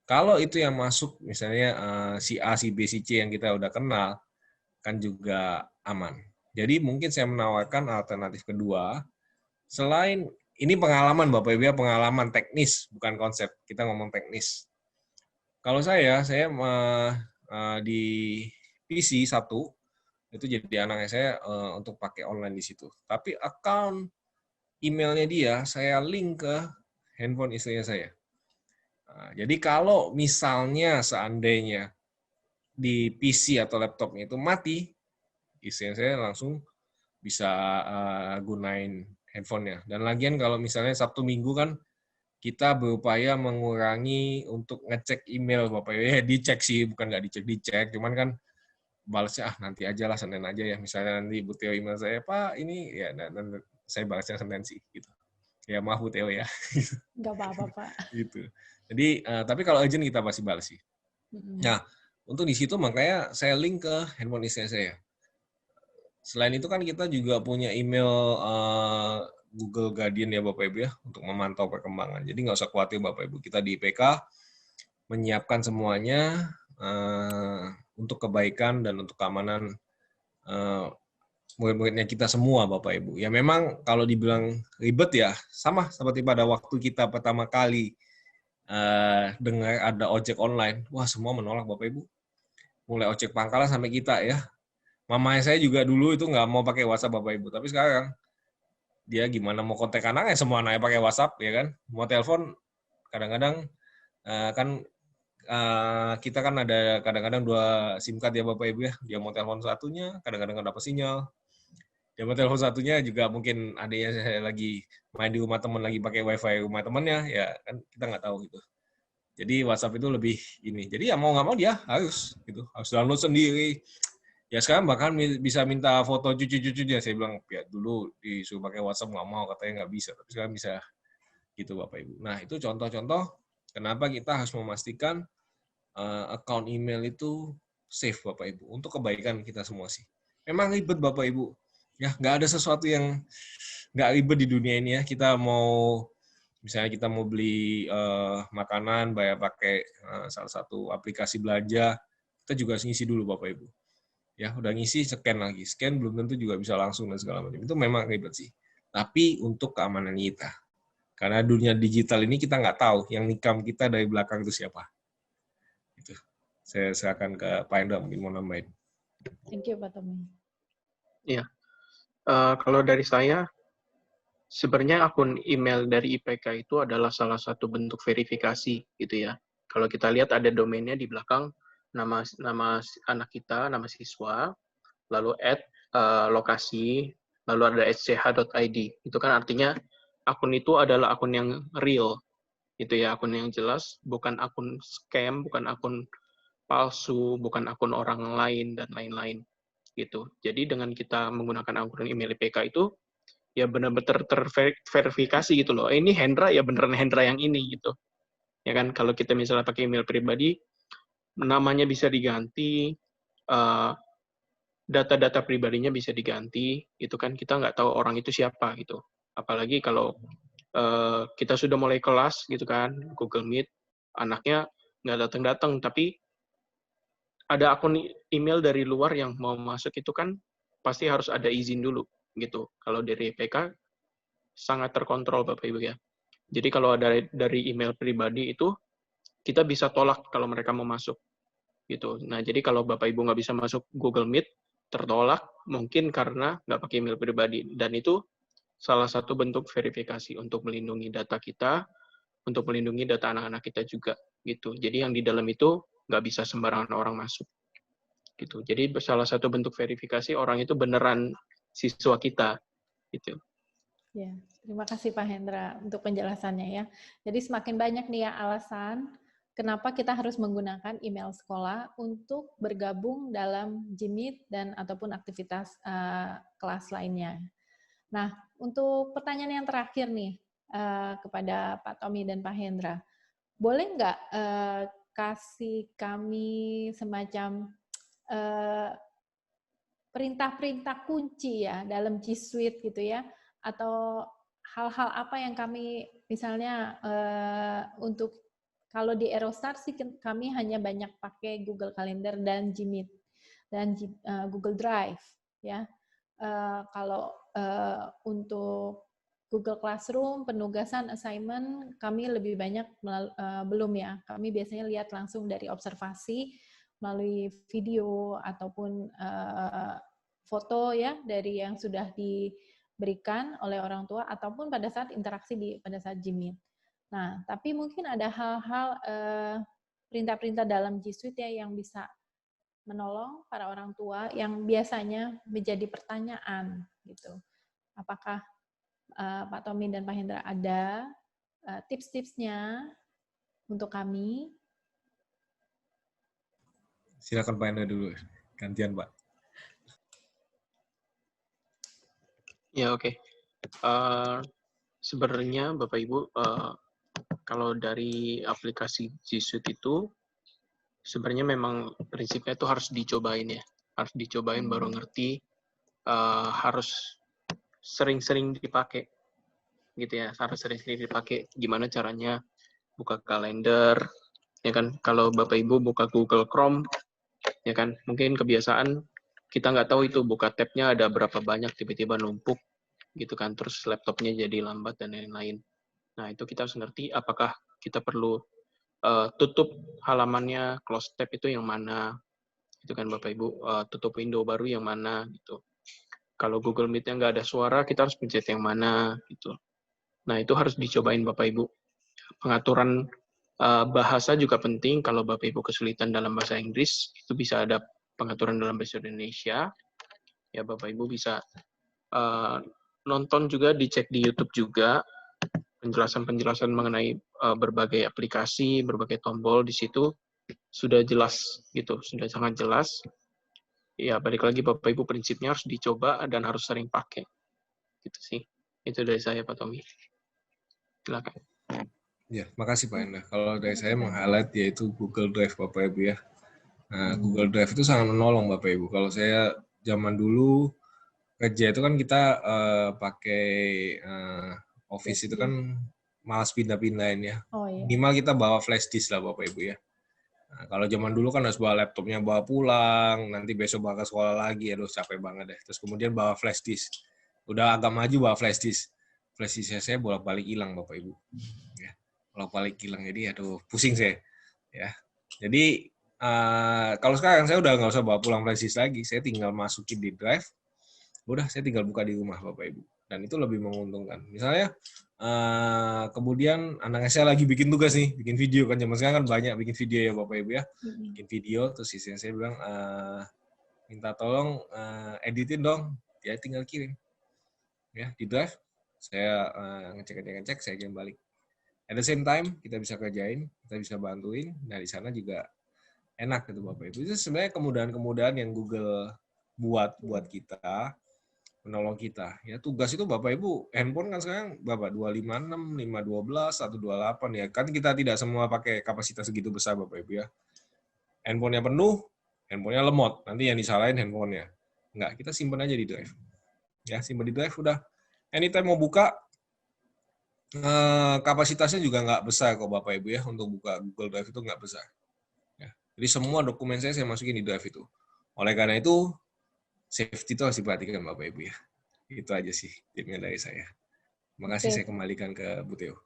kalau itu yang masuk, misalnya si A, si B, si C yang kita udah kenal, kan juga aman. Jadi mungkin saya menawarkan alternatif kedua, selain ini pengalaman Bapak Ibu ya, pengalaman teknis, bukan konsep. Kita ngomong teknis. Kalau saya di PC 1, itu jadi anak saya untuk pakai online di situ. Tapi account emailnya dia, saya link ke handphone istrinya saya. Nah, jadi kalau misalnya seandainya di PC atau laptopnya itu mati, istrinya saya langsung bisa gunain handphonenya. Dan lagian kalau misalnya Sabtu Minggu kan kita berupaya mengurangi untuk ngecek email Bapak Ibu. Ya dicek sih, bukan nggak dicek, cuman kan balasnya nanti aja lah, Senin aja ya. Misalnya nanti Bu Teo email saya, Pak ini ya, dan saya balasnya Senin sih gitu. Ya maaf Bu Teo ya. Nggak apa-apa Pak. Gitu. Jadi tapi kalau urgent kita pasti balas sih. Nah, untuk di situ makanya saya link ke handphone istri saya. Selain itu kan kita juga punya email Google Guardian ya Bapak Ibu ya, untuk memantau perkembangan. Jadi nggak usah khawatir Bapak Ibu, kita di IPK menyiapkan semuanya untuk kebaikan dan untuk keamanan murid-muridnya kita semua Bapak Ibu. Ya memang kalau dibilang ribet ya, sama seperti pada waktu kita pertama kali dengar ada ojek online, wah semua menolak Bapak Ibu. mulai ojek pangkalan sampai kita ya. Mama saya juga dulu itu nggak mau pakai WhatsApp Bapak Ibu, tapi sekarang dia gimana mau kontak anaknya, semua anaknya pakai WhatsApp ya kan. Mau telepon kadang-kadang kan kita kan ada kadang-kadang 2 SIM card ya Bapak Ibu ya. Dia mau telepon satunya, kadang-kadang nggak dapat sinyal. Dia mau telepon satunya juga mungkin adanya saya lagi main di rumah teman, lagi pakai wifi rumah temannya, ya kan kita nggak tahu gitu. Jadi WhatsApp itu lebih ini. Jadi ya mau nggak mau dia harus gitu, harus download sendiri. Ya sekarang bahkan bisa minta foto cucu-cucunya. Saya bilang ya dulu disuruh pakai WhatsApp nggak mau, katanya nggak bisa. Tapi sekarang bisa gitu Bapak Ibu. Nah itu contoh-contoh kenapa kita harus memastikan account email itu safe Bapak Ibu untuk kebaikan kita semua sih. Memang ribet Bapak Ibu. Ya nggak ada sesuatu yang nggak ribet di dunia ini ya. Kita mau misalnya kita mau beli makanan bayar pakai salah satu aplikasi belanja, kita juga harus ngisi dulu Bapak Ibu. Ya udah ngisi, scan lagi, scan belum tentu juga bisa langsung dan segala macam. Itu memang ribet sih. Tapi untuk keamanan kita, karena dunia digital ini kita nggak tahu yang nikam kita dari belakang itu siapa. Itu. Saya serahkan ke Pak Hendra mungkin mau nambahin. Thank you, Pak Tommy. Iya. Kalau dari saya, sebenarnya akun email dari IPK itu adalah salah satu bentuk verifikasi gitu ya. Kalau kita lihat ada domainnya di belakang, nama anak kita, nama siswa, lalu lokasi, lalu ada sch.id. Itu kan artinya akun itu adalah akun yang real, gitu ya, akun yang jelas, bukan akun scam, bukan akun palsu, bukan akun orang lain dan lain-lain, gitu. Jadi dengan kita menggunakan akun email IPK itu, ya benar-benar terverifikasi gitu loh. Ini Hendra ya beneran Hendra yang ini gitu. Ya kan, kalau kita misalnya pakai email pribadi, namanya bisa diganti, data-data pribadinya bisa diganti, itu kan kita nggak tahu orang itu siapa gitu. Apalagi kalau kita sudah mulai kelas gitu kan, Google Meet, anaknya nggak datang-datang, tapi ada akun email dari luar yang mau masuk itu kan pasti harus ada izin dulu gitu. Kalau dari IPK sangat terkontrol Bapak Ibu ya. Jadi kalau ada dari email pribadi itu kita bisa tolak kalau mereka mau masuk gitu. Nah jadi kalau Bapak Ibu nggak bisa masuk Google Meet, tertolak mungkin karena nggak pakai email pribadi, dan itu salah satu bentuk verifikasi untuk melindungi data kita, untuk melindungi data anak-anak kita juga gitu. Jadi yang di dalam itu nggak bisa sembarangan orang masuk gitu. Jadi salah satu bentuk verifikasi orang itu beneran siswa kita gitu. Ya, terima kasih Pak Hendra untuk penjelasannya ya. Jadi semakin banyak nih ya alasan kenapa kita harus menggunakan email sekolah untuk bergabung dalam Jimit dan ataupun aktivitas kelas lainnya. Nah, untuk pertanyaan yang terakhir nih kepada Pak Tommy dan Pak Hendra, boleh nggak kasih kami semacam perintah-perintah kunci ya dalam G Suite gitu ya, atau hal-hal apa yang kami misalnya untuk kalau di Aerostar sih kami hanya banyak pakai Google Calendar dan Gmeet dan Google Drive ya. Kalau untuk Google Classroom, penugasan, assignment kami lebih banyak belum ya. Kami biasanya lihat langsung dari observasi melalui video ataupun foto ya dari yang sudah diberikan oleh orang tua ataupun pada saat interaksi pada saat Gmeet. Nah, tapi mungkin ada hal-hal perintah-perintah dalam G Suite ya yang bisa menolong para orang tua yang biasanya menjadi pertanyaan gitu. Apakah Pak Tommy dan Pak Hendra ada tips-tipsnya untuk kami? Silakan Pak Hendra dulu, gantian Pak. Ya oke. Sebenarnya Bapak Ibu, kalau dari aplikasi G Suite itu sebenarnya memang prinsipnya itu harus dicobain ya, harus dicobain baru ngerti, harus sering-sering dipakai gitu ya, harus sering-sering dipakai. Gimana caranya buka kalender ya kan, kalau Bapak Ibu buka Google Chrome ya kan, mungkin kebiasaan kita nggak tahu itu buka tab-nya ada berapa banyak, tiba-tiba numpuk gitu kan, terus laptopnya jadi lambat dan lain-lain. Nah itu kita harus ngerti apakah kita perlu tutup halamannya, close tab itu yang mana, Itu kan Bapak Ibu, tutup window baru yang mana gitu. Kalau Google Meet-nya nggak ada suara, kita harus pencet yang mana gitu. Nah, itu harus dicobain Bapak Ibu. Pengaturan bahasa juga penting. Kalau Bapak Ibu kesulitan dalam bahasa Inggris, itu bisa ada pengaturan dalam bahasa Indonesia. Ya, Bapak Ibu bisa nonton juga, dicek di YouTube juga, penjelasan-penjelasan mengenai berbagai aplikasi, berbagai tombol di situ sudah jelas gitu, sudah sangat jelas. Ya, balik lagi Bapak Ibu, prinsipnya harus dicoba dan harus sering pakai. Gitu sih. Itu dari saya, Pak Tommy. Silakan. Ya, makasih Pak Enda. Kalau dari saya meng-highlight yaitu Google Drive Bapak Ibu ya. Nah, Google Drive itu sangat menolong Bapak Ibu. Kalau saya zaman dulu kerja itu kan kita pakai Office itu kan malas pindah-pindahin ya. Oh, iya. Minimal kita bawa flash disk lah Bapak Ibu ya. Nah, kalau zaman dulu kan harus bawa laptopnya bawa pulang, nanti besok bawa ke sekolah lagi, aduh capek banget deh. Terus kemudian bawa flash disk. Udah agak maju bawa flash disk. Flash disk saya bolak-balik hilang Bapak Ibu. Ya, bolak-balik hilang, jadi aduh pusing saya. Ya, jadi kalau sekarang saya udah nggak usah bawa pulang flash disk lagi, saya tinggal masukin di drive, udah saya tinggal buka di rumah Bapak Ibu. Dan itu lebih menguntungkan. Misalnya kemudian anak saya lagi bikin tugas nih, bikin video kan, zaman sekarang kan banyak bikin video ya Bapak Ibu ya, bikin video, terus istri saya bilang minta tolong editin dong, ya tinggal kirim ya di drive, saya ngecek, saya kirim balik. At the same time kita bisa kerjain, kita bisa bantuin, nah di sana juga enak gitu Bapak Ibu. Itu sebenarnya kemudahan-kemudahan yang Google buat kita, menolong kita. Ya tugas itu Bapak Ibu, handphone kan sekarang Bapak 256, 512, 128 ya. Kan kita tidak semua pakai kapasitas segitu besar Bapak Ibu ya. Handphonenya penuh, handphonenya lemot. Nanti yang disalahin handphonenya. Enggak, kita simpan aja di drive. Ya, simpan di drive udah. Anytime mau buka, kapasitasnya juga nggak besar kok Bapak Ibu ya. Untuk buka Google Drive itu nggak besar. Ya. Jadi semua dokumen saya masukin di drive itu. Oleh karena itu, safety itu harus diperhatikan Bapak Ibu ya. Itu aja sih tipnya dari saya. Terima kasih, saya kembalikan ke Bu Theo.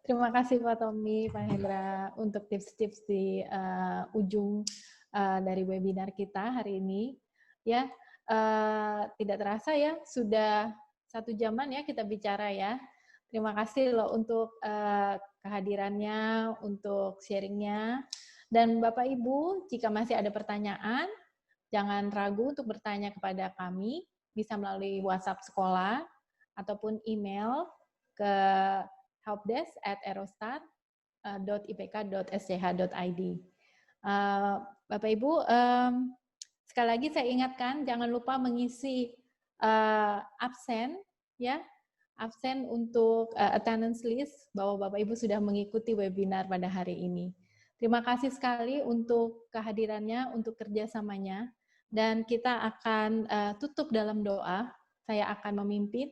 Terima kasih Pak Tommy, Pak Hendra untuk tips-tips di ujung dari webinar kita hari ini. Ya, tidak terasa ya sudah 1 jaman ya kita bicara ya. Terima kasih loh untuk kehadirannya, untuk sharingnya. Dan Bapak Ibu, jika masih ada pertanyaan, jangan ragu untuk bertanya kepada kami, bisa melalui WhatsApp sekolah ataupun email ke helpdesk@aerostar.ipk.sch.id. Bapak Ibu, sekali lagi saya ingatkan, jangan lupa mengisi absen, ya, absen untuk attendance list bahwa Bapak Ibu sudah mengikuti webinar pada hari ini. Terima kasih sekali untuk kehadirannya, untuk kerjasamanya, dan kita akan tutup dalam doa. Saya akan memimpin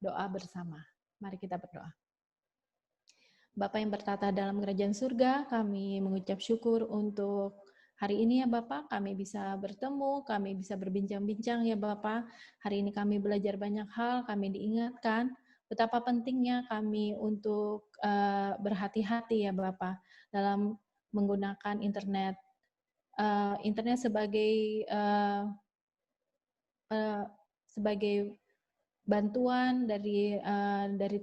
doa bersama. Mari kita berdoa. Bapa yang bertata dalam kerajaan surga, kami mengucap syukur untuk hari ini ya Bapak, kami bisa bertemu, kami bisa berbincang-bincang ya Bapak. Hari ini kami belajar banyak hal, kami diingatkan betapa pentingnya kami untuk berhati-hati ya Bapak dalam menggunakan internet. Internet sebagai bantuan dari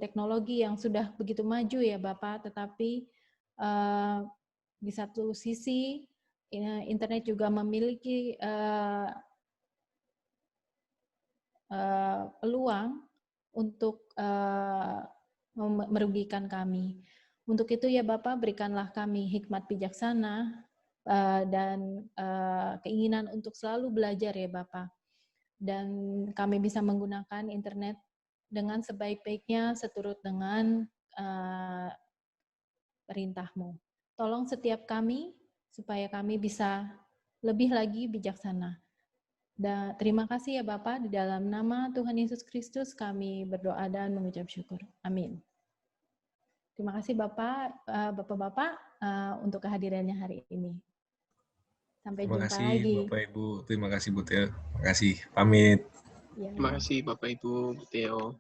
teknologi yang sudah begitu maju ya Bapak, tetapi di satu sisi internet juga memiliki peluang untuk merugikan kami. Untuk itu ya Bapak, berikanlah kami hikmat bijaksana dan keinginan untuk selalu belajar ya Bapak. Dan kami bisa menggunakan internet dengan sebaik-baiknya seturut dengan perintah-Mu. Tolong setiap kami supaya kami bisa lebih lagi bijaksana. Dan terima kasih ya Bapak, di dalam nama Tuhan Yesus Kristus kami berdoa dan mengucap syukur. Amin. Terima kasih Bapak, Bapak-Bapak untuk kehadirannya hari ini. Sampai jumpa lagi. Terima kasih Bapak Ibu, terima kasih Bu Theo, terima kasih, pamit. Terima kasih Bapak Ibu, Bu Theo.